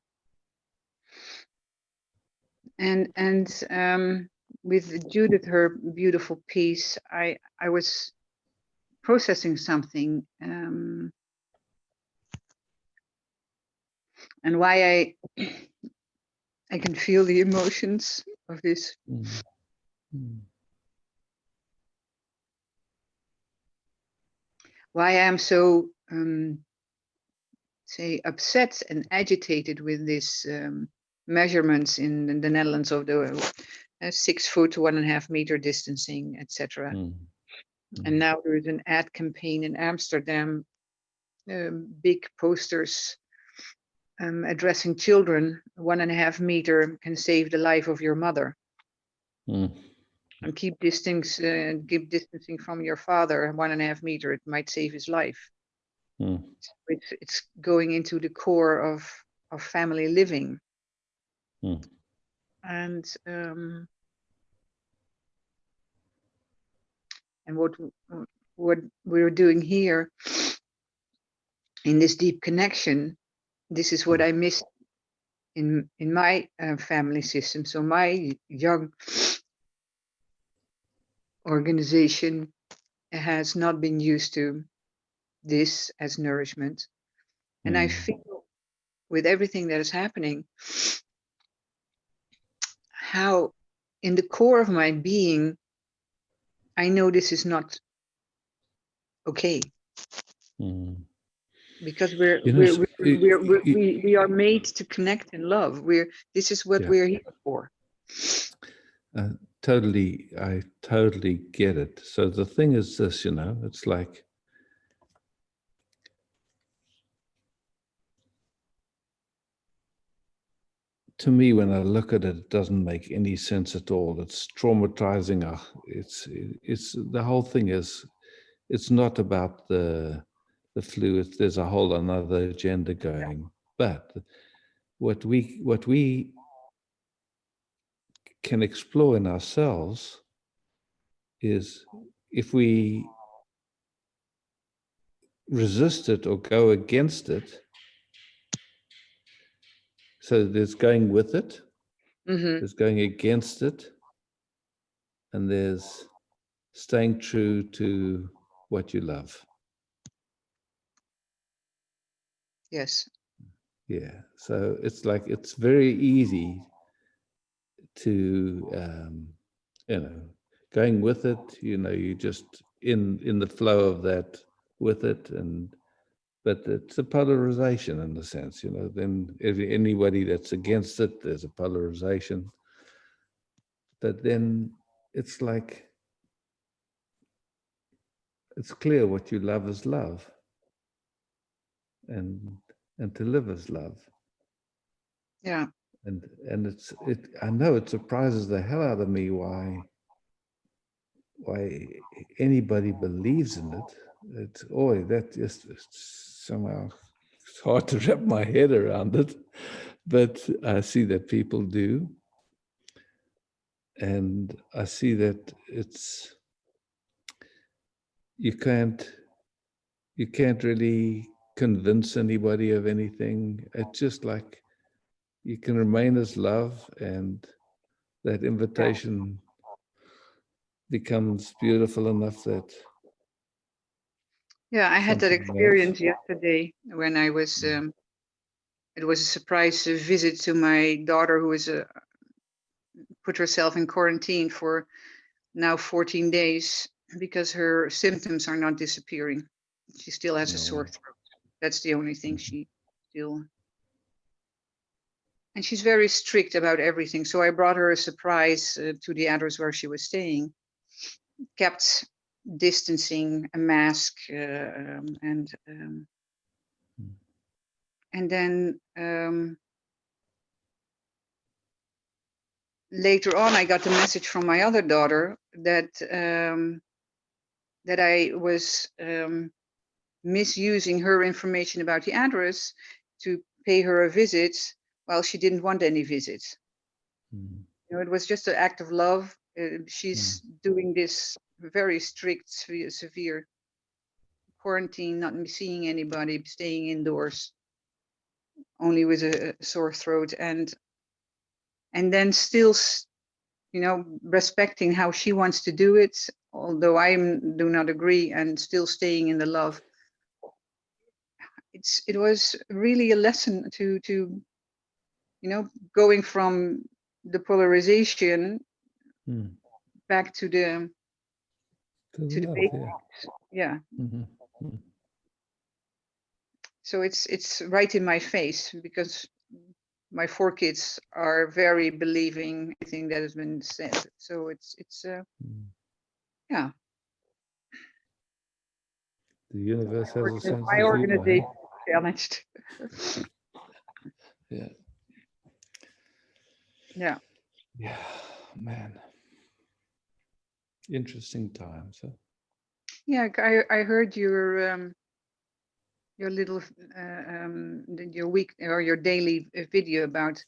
and with Judith, her beautiful piece, I was processing something, and why I can feel the emotions of this. Why I am so say upset and agitated with this measurements in the Netherlands of the 6 foot to 1.5 meter distancing, etc. And now there is an ad campaign in Amsterdam, big posters addressing children. 1.5 meter can save the life of your mother. And keep distancing from your father. 1.5 meter, it might save his life. It's going into the core of family living. And what we're doing here in this deep connection, this is what I miss in my family system. So my young organization has not been used to this as nourishment. And I feel with everything that is happening, how in the core of my being, I know this is not okay. Because we are made to connect and love. This is what we're here for. I totally get it. So the thing is this, it's like, to me, when I look at it, it doesn't make any sense at all. It's traumatizing. It's the whole thing is, it's not about the flu. There's a whole another agenda going. But what we can explore in ourselves is, if we resist it or go against it. So there's going with it, there's going against it, and there's staying true to what you love. Yes. Yeah. So it's like, it's very easy to, going with it, you just in the flow of that with it, but it's a polarization in a sense, then if anybody that's against it, there's a polarization. But then it's like, it's clear what you love is love, and to live is love. Yeah. And I know it surprises the hell out of me why anybody believes in it. It's that just somehow, it's hard to wrap my head around it, but I see that people do, and I see that you can't really convince anybody of anything. It's just like, you can remain as love, and that invitation becomes beautiful enough that. Yeah, I had that something experience else. yesterday when I was. It was a surprise visit to my daughter, who is put herself in quarantine for now 14 days because her symptoms are not disappearing. She still has a sore throat. That's the only thing she still. And she's very strict about everything. So I brought her a surprise to the address where she was staying, kept distancing, a mask, and then later on, I got the message from my other daughter that that I was misusing her information about the address to pay her a visit while she didn't want any visits. It was just an act of love. She's doing this very strict, severe quarantine, not seeing anybody, staying indoors, only with a sore throat, and then still, respecting how she wants to do it, although I do not agree, and still staying in the love. It was really a lesson to going from the polarization back to the love, basics. Yeah. So it's right in my face, because my 4 kids are very believing everything that has been said. So it's yeah. The universe has a sense My of organization humor. challenged. Yeah. Yeah. Yeah, man. Interesting times. Huh? Yeah, I heard your your little your week or your daily video about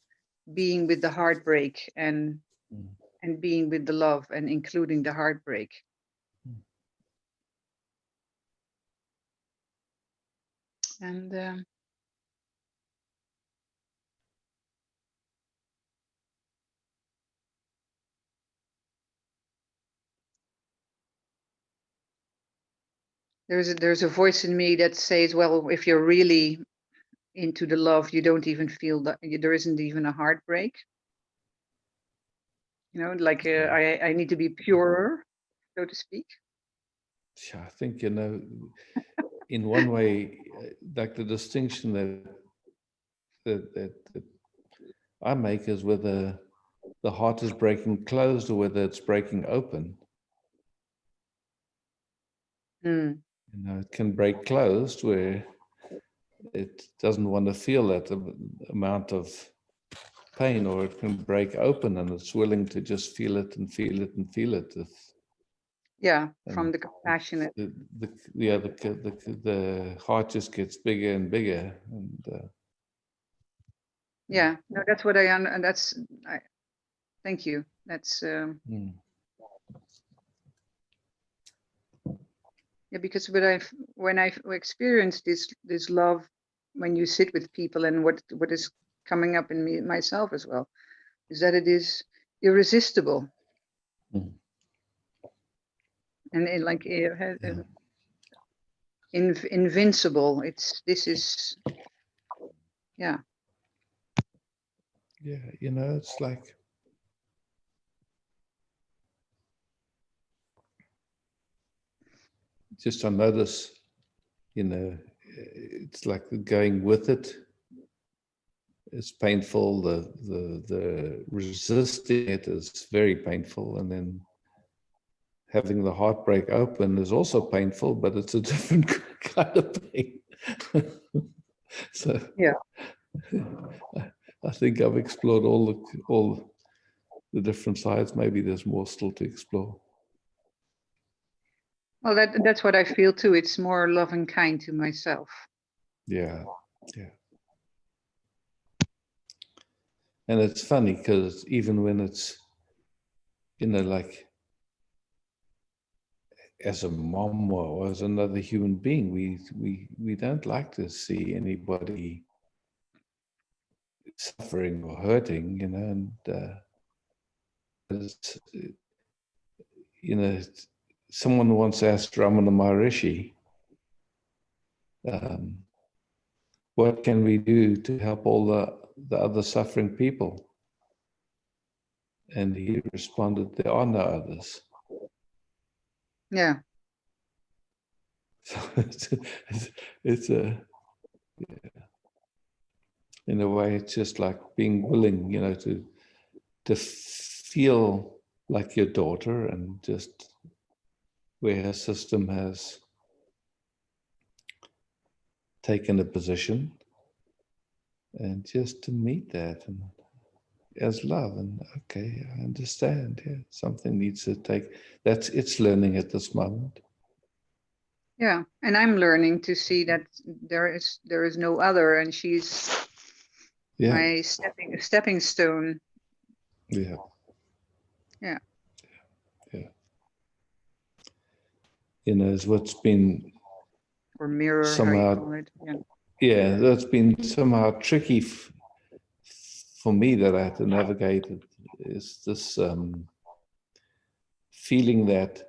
being with the heartbreak and being with the love and including the heartbreak. And there's a voice in me that says, well, if you're really into the love, you don't even feel that there isn't even a heartbreak. You know, like I need to be purer, so to speak. I think, you know, in one way, like the distinction that I make is whether the heart is breaking closed or whether it's breaking open. Mm. You know, it can break closed where it doesn't want to feel that amount of pain, or it can break open and it's willing to just feel it and feel it and feel it. Yeah, And from the compassionate. The heart just gets bigger and bigger. And yeah, no, that's what and that's. Thank you. That's. Yeah, because when I've experienced this love, when you sit with people, and what is coming up in me myself as well, is that it is irresistible. And like invincible. This is, yeah. Yeah, you know, it's like just I notice, you know, it's like going with it. It's painful. The resisting it is very painful, and then having the heartbreak open is also painful, but it's a different kind of pain. So yeah, I think I've explored all the different sides. Maybe there's more still to explore. well, that's what I feel too. It's more love and kind to myself. Yeah, yeah. And it's funny because even when it's, you know, like as a mom or as another human being, we don't like to see anybody suffering or hurting, you know, and it's, you know, someone once asked Ramana Maharishi, what can we do to help all the other suffering people? And he responded, there are no others. Yeah. So it's a, yeah. In a way, it's just like being willing, you know, to feel like your daughter, and just where her system has taken a position, and just to meet that and as love, and okay, I understand. Yeah, something needs to take. That's its learning at this moment. Yeah, and I'm learning to see that there is no other, and she's my stepping stone. Yeah. Yeah. Yeah. You know, it's what's been or mirror somehow. Yeah. Yeah, that's been somehow tricky for me that I had to navigate. It is this feeling that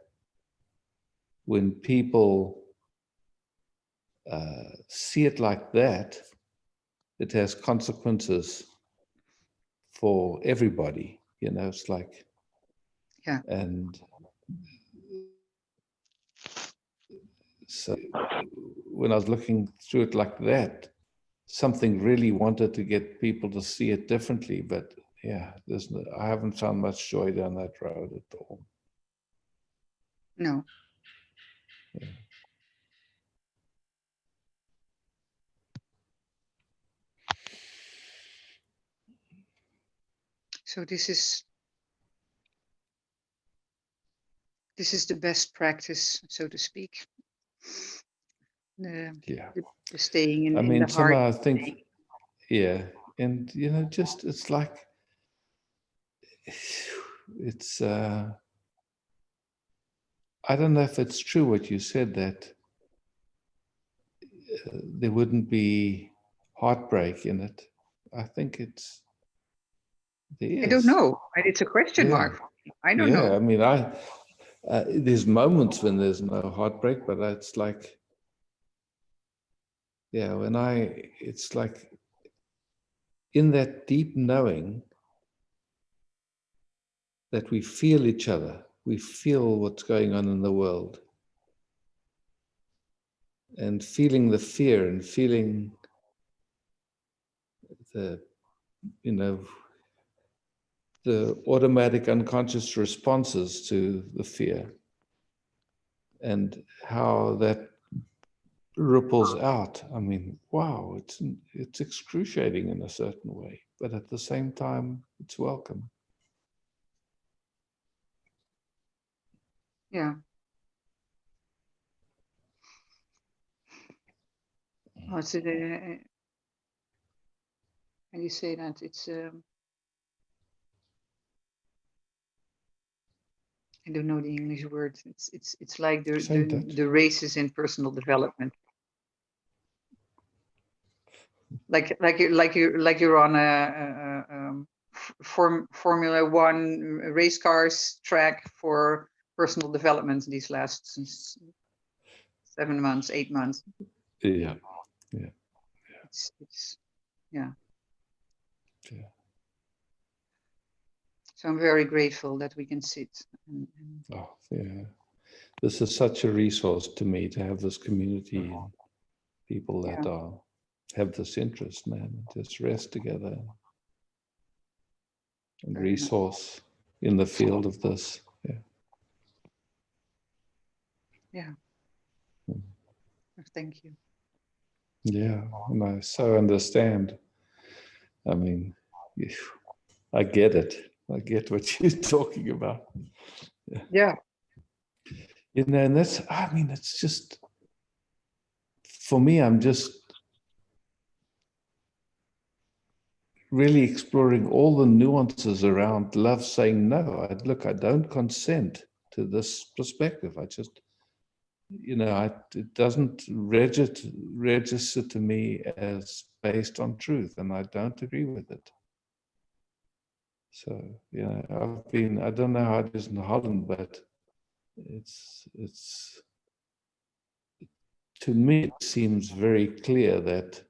when people see it like that, it has consequences for everybody. You know, it's like, yeah. And so when I was looking through it like that, something really wanted to get people to see it differently. But yeah, I haven't found much joy down that road at all. No. Yeah. So this is the best practice, so to speak. the staying in, I in mean, the heart. somehow I think, yeah, and just it's like it's. I don't know if it's true what you said that there wouldn't be heartbreak in it. I think there is. I don't know. It's a question mark. I don't know. I mean, there's moments when there's no heartbreak, but it's like, it's like in that deep knowing that we feel each other, we feel what's going on in the world, and feeling the fear and feeling the, the automatic unconscious responses to the fear and how that ripples out. I mean, wow, it's excruciating in a certain way, but at the same time, it's welcome. Yeah. Oh, it's how do you say that? It's I don't know the English word. It's like the races in personal development. Like you're on a Formula One race cars track for personal development these last 7 months, 8 months. Yeah. It's yeah. So I'm very grateful that we can sit. Oh, yeah. This is such a resource to me to have this community and people that have this interest, man. Just rest together and resource in the field of this. Yeah. Yeah. Thank you. Yeah, and I so understand. I mean, I get it. I get what you're talking about. Yeah. And that's, I mean, it's just, for me, I'm just really exploring all the nuances around love saying no. I don't consent to this perspective. I just, it doesn't register to me as based on truth, and I don't agree with it. So, I don't know how it is in Holland, but it's to me, it seems very clear that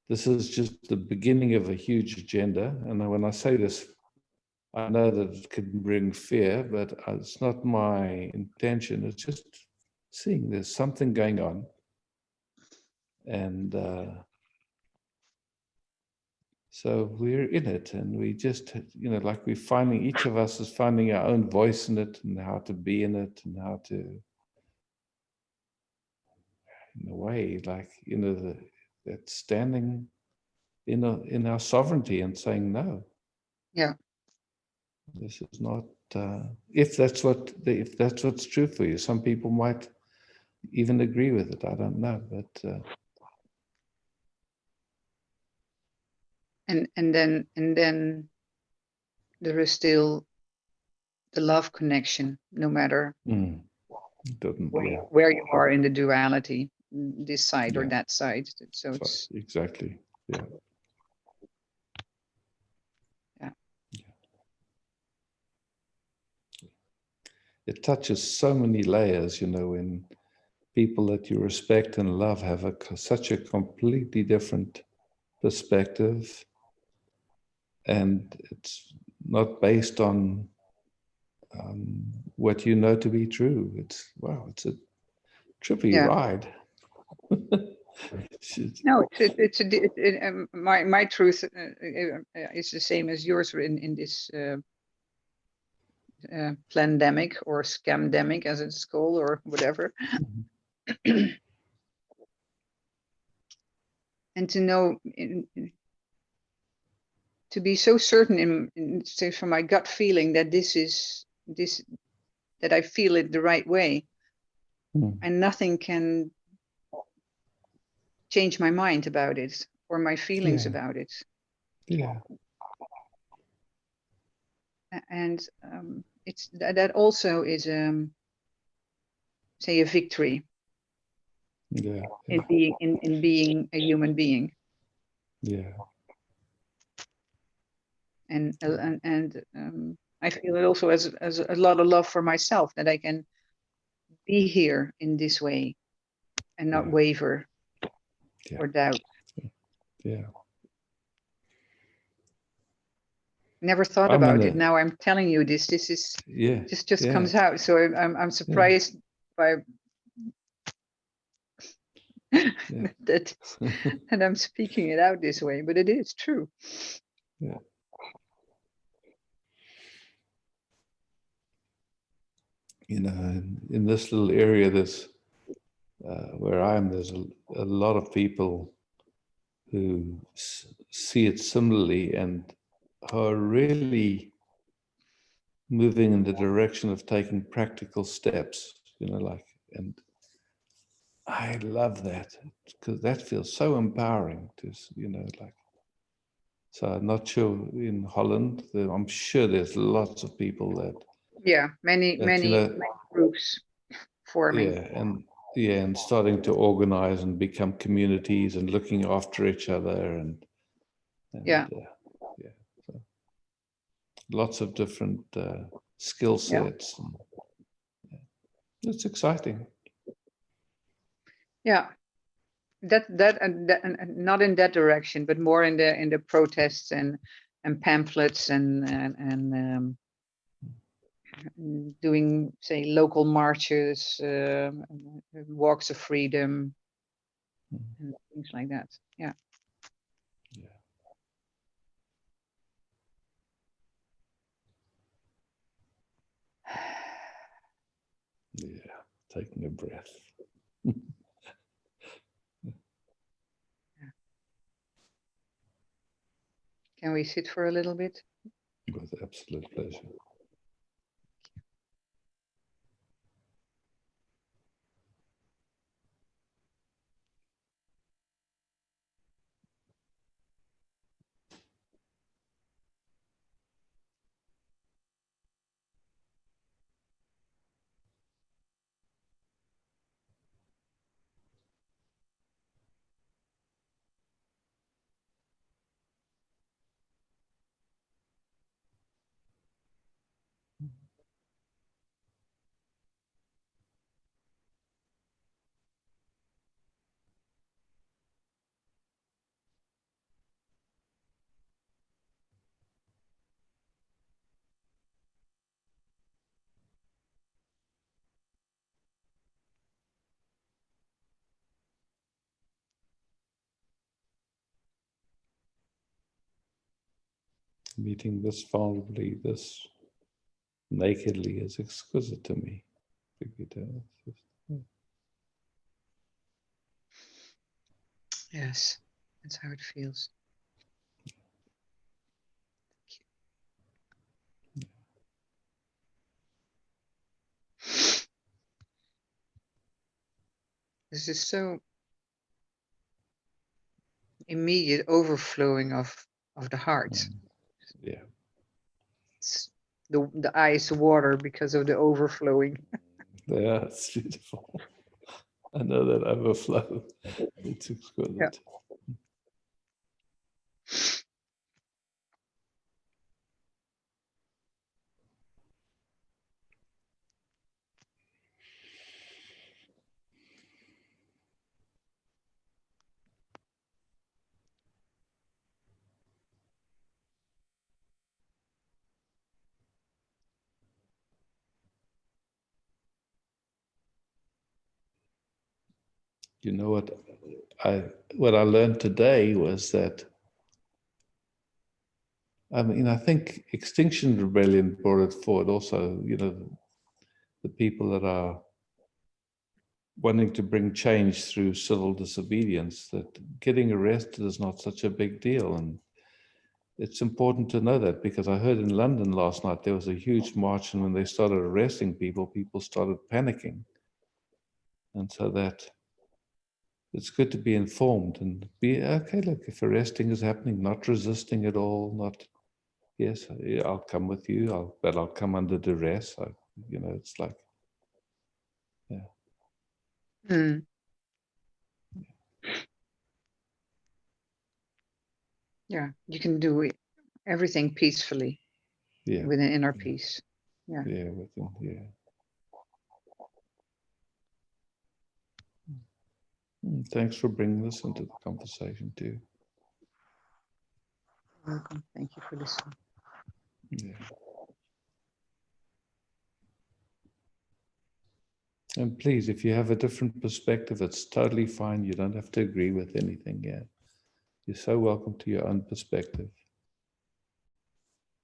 this is just the beginning of a huge agenda. And when I say this, I know that it can bring fear, but it's not my intention. It's just seeing there's something going on. And so we're in it, and we just, like we're finding, each of us is finding our own voice in it and how to be in it and how to, in a way, like, that standing in our sovereignty and saying no. Yeah. This is not, if that's what's true for you. Some people might even agree with it. I don't know, but. And then there is still the love connection, no matter where you are in the duality, this side or that side. So it's exactly, yeah. It touches so many layers, when people that you respect and love have such a completely different perspective, and it's not based on what you know to be true. It's a trippy ride. No, my truth is the same as yours in this plandemic or scamdemic, as it's called, or whatever. And to know, to be so certain say from my gut feeling that that I feel it the right way, and nothing can change my mind about it or my feelings about it. Yeah. And it's that also is say a victory Yeah. in being a human being. Yeah. And I feel it also as a lot of love for myself, that I can be here in this way and not waver or doubt. Yeah. Never thought about it. Now I'm telling you this. This is just comes out. So I'm surprised by that and I'm speaking it out this way, but it is true. Yeah. You know, in this little area, where I am, there's a lot of people who see it similarly and are really moving in the direction of taking practical steps, you know, like, and I love that, because that feels so empowering to, you know, like, so I'm not sure in Holland, I'm sure there's lots of people that, many groups forming. And starting to organize and become communities and looking after each other and so lots of different skill sets. It's exciting. Yeah, that and not in that direction, but more in the protests and pamphlets and doing, say, local marches, walks of freedom, and things like that. Yeah. Yeah, taking a breath. Can we sit for a little bit? With absolute pleasure. Meeting this vulnerably, this nakedly is exquisite to me. Yes, that's how it feels. This is so immediate overflowing of the heart. Yeah. It's the eyes water because of the overflowing. Yeah, it's beautiful. I know that overflow. It's exquisite. Yeah. You know what I learned today was that, I mean, I think Extinction Rebellion brought it forward also, you know, the people that are wanting to bring change through civil disobedience, that getting arrested is not such a big deal. And it's important to know that, because I heard in London last night there was a huge march, and when they started arresting people, people started panicking. And so that it's good to be informed and be, okay, look, if arresting is happening, not resisting at all, not, yes, I'll come with you, but I'll come under duress. It's like, yeah. Mm. Yeah, you can do everything peacefully, with an inner peace. Yeah. Yeah, yeah. Thanks for bringing this into the conversation too. Welcome. Thank you for listening. Yeah. And please, if you have a different perspective, it's totally fine. You don't have to agree with anything yet. You're so welcome to your own perspective.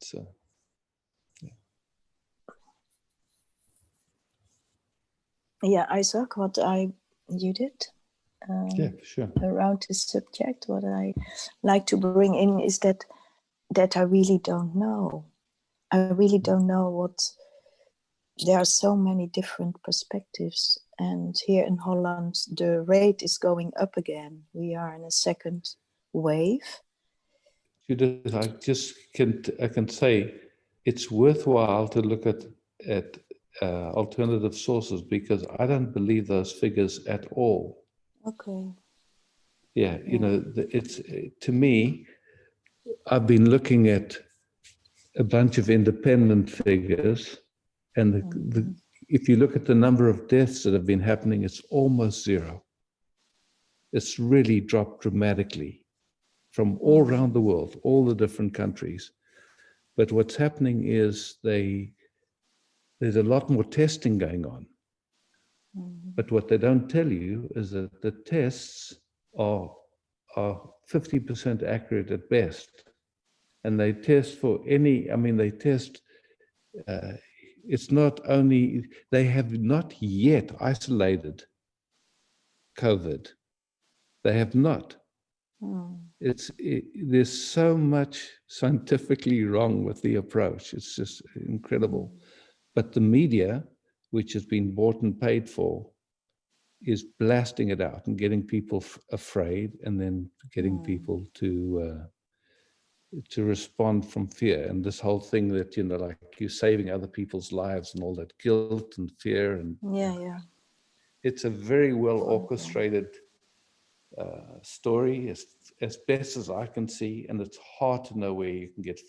So, Yeah, Isaac, you did yeah, for sure. around this subject, what I like to bring in is that I really don't know. I really don't know there are so many different perspectives. And here in Holland, the rate is going up again. We are in a second wave. Judith, I can say it's worthwhile to look at alternative sources, because I don't believe those figures at all. Okay. Yeah, it's, to me, I've been looking at a bunch of independent figures, and if you look at the number of deaths that have been happening, it's almost zero. It's really dropped dramatically from all around the world, all the different countries. But what's happening is there's a lot more testing going on. But what they don't tell you is that the tests are 50% accurate at best. And they test it's not only, they have not yet isolated COVID. They have not. There's so much scientifically wrong with the approach. It's just incredible. But the media, which has been bought and paid for, is blasting it out and getting people afraid, and then getting people to respond from fear. And this whole thing that, like you're saving other people's lives and all that guilt and fear. And it's a very well orchestrated story, as best as I can see. And it's hard to know where you can get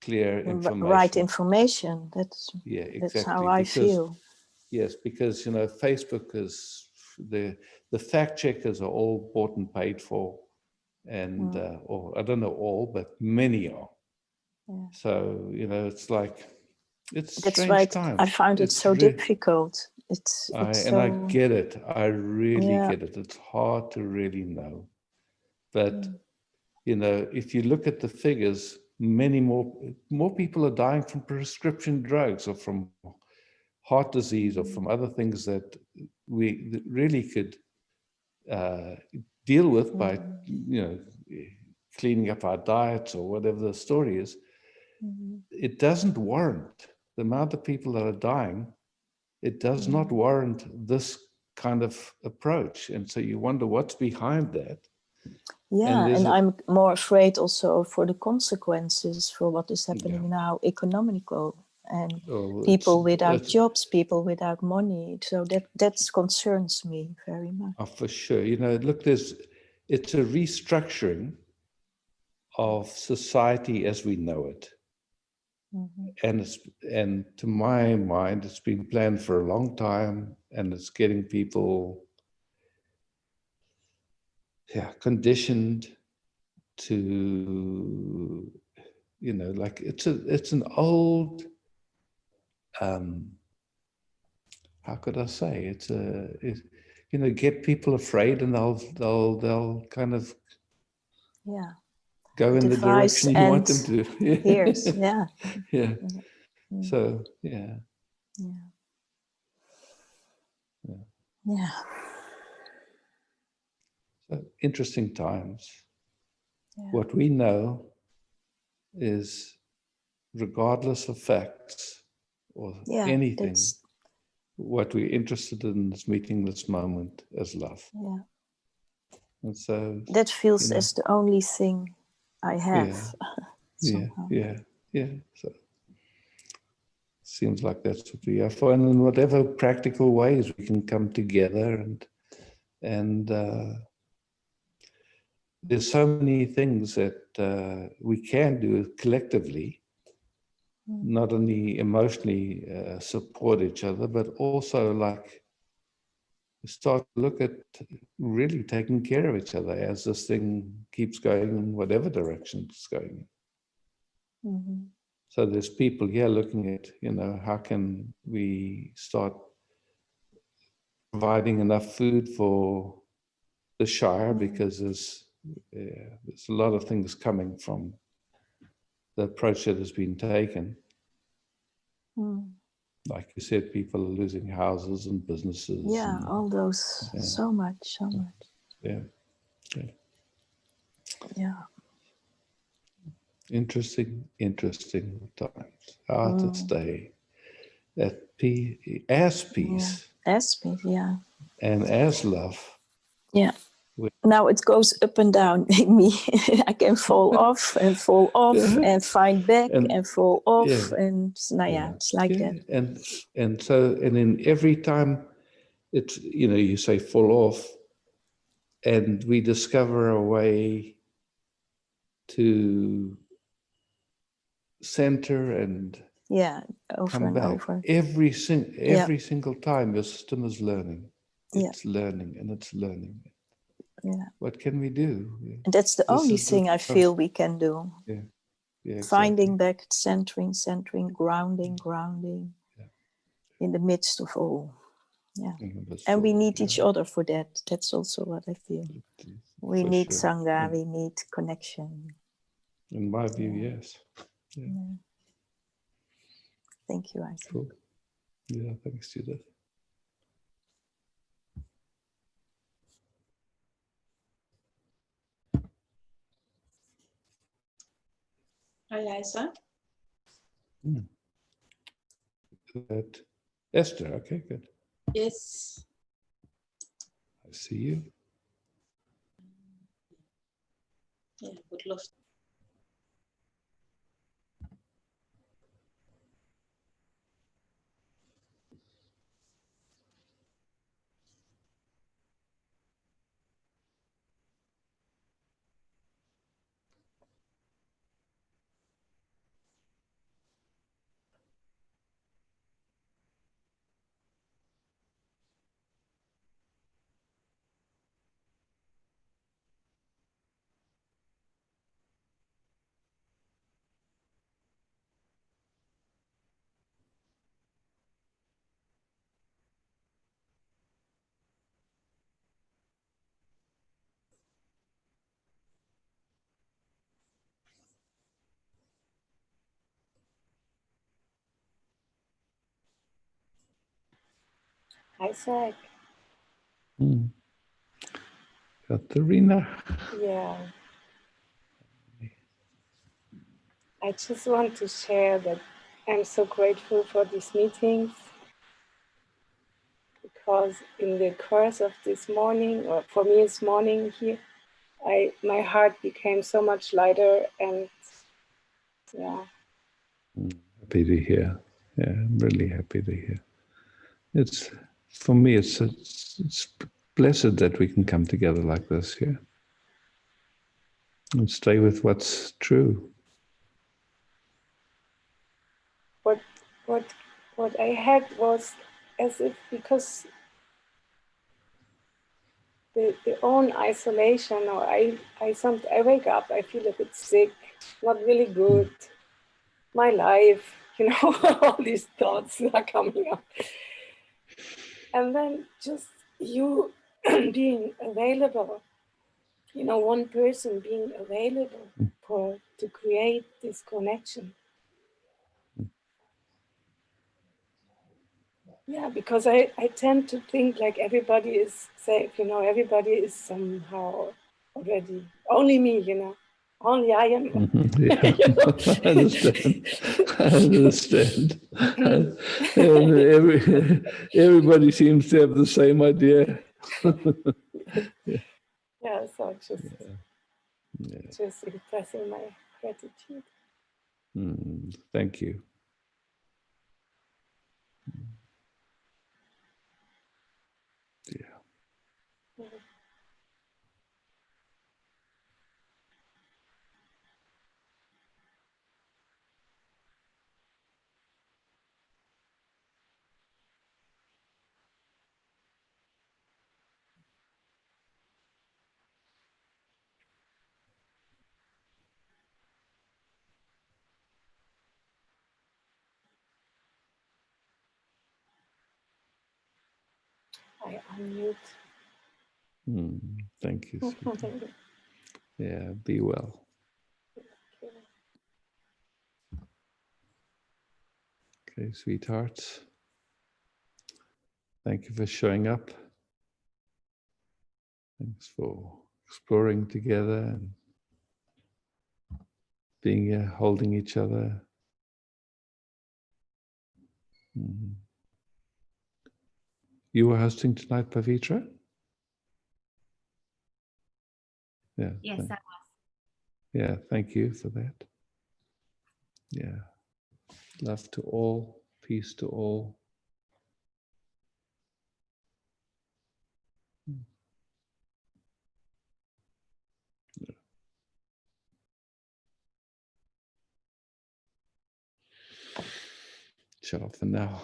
clear information. Right information. That's how I feel. Yes, because Facebook is the fact checkers are all bought and paid for, and or I don't know all, but many are. Yeah. So it's like it's strange times. I found it so difficult. And I get it. I really get it. It's hard to really know, but if you look at the figures, many more people are dying from prescription drugs or from heart disease or from other things that we really could deal with by, cleaning up our diets or whatever the story is. It doesn't warrant the amount of people that are dying. It does not warrant this kind of approach. And so you wonder what's behind that. Yeah, and I'm more afraid also for the consequences for what is happening now, economical, and people without jobs, people without money. So that concerns me very much. Oh, for sure. Look, it's a restructuring of society as we know it. And to my mind, it's been planned for a long time, and it's getting people conditioned to, like it's an old, how could I say, get people afraid, and they'll kind of go in the direction you want them to. Here's, So So interesting times. What we know is, regardless of facts or anything, what we're interested in this meeting, this moment, as love. Yeah. And so that feels as the only thing I have. Yeah, yeah. So seems like that's what we are for, and in whatever practical ways we can come together, and there's so many things that we can do collectively, not only emotionally support each other, but also like start to look at really taking care of each other as this thing keeps going in whatever direction it's going in. Mm-hmm. So there's people here looking at, how can we start providing enough food for the Shire, because there's a lot of things coming from the approach that has been taken. Like you said, people are losing houses and businesses. Yeah, and, all those, so much. Yeah. Interesting times. How to stay at peace, as peace. Yeah. As peace, yeah. And as love. Yeah. Now it goes up and down in me. I can fall off and fall off and find back and fall off. And it's like that. And so, and in every time it's, you say fall off, and we discover a way to center and over come and back. over. Every single time your system is learning. It's learning and it's learning. Yeah. What can we do? And that's the only thing I feel we can do. Yeah. Yeah, exactly. Finding back, centering, grounding in the midst of all. Yeah. And we need each other for that. That's also what I feel. We need Sangha, we need connection. In my view, yes. Yeah. Thank you, Isaac. Cool. Yeah, thanks, Judith. Hi, Isaac. Good. Esther, okay, good. Yes. I see you. Yeah, would love to. Isaac. Katerina. Yeah. I just want to share that I'm so grateful for these meetings, because in the course of this morning, or for me it's morning here, my heart became so much lighter, and Happy to hear. Yeah, I'm really happy to hear. It's, for me, it's blessed that we can come together like this here and stay with what's true. What I had was as if, because the own isolation, or I wake up, I feel a bit sick, not really good. My life, all these thoughts are coming up. And then just you being available, one person being available to create this connection. Yeah, because I tend to think like everybody is safe, everybody is somehow already, only me, Only I am. Yeah, I understand. I understand. And everybody seems to have the same idea. Yeah, so just Yeah. expressing my gratitude. Thank you. Yeah. I unmute. Thank you, sweetie. Yeah, be well. Okay, sweethearts. Thank you for showing up. Thanks for exploring together and being here, holding each other. You were hosting tonight, Pavitra? Yeah. Yes, I was. Yeah, thank you for that. Yeah. Love to all, peace to all. Ciao for now.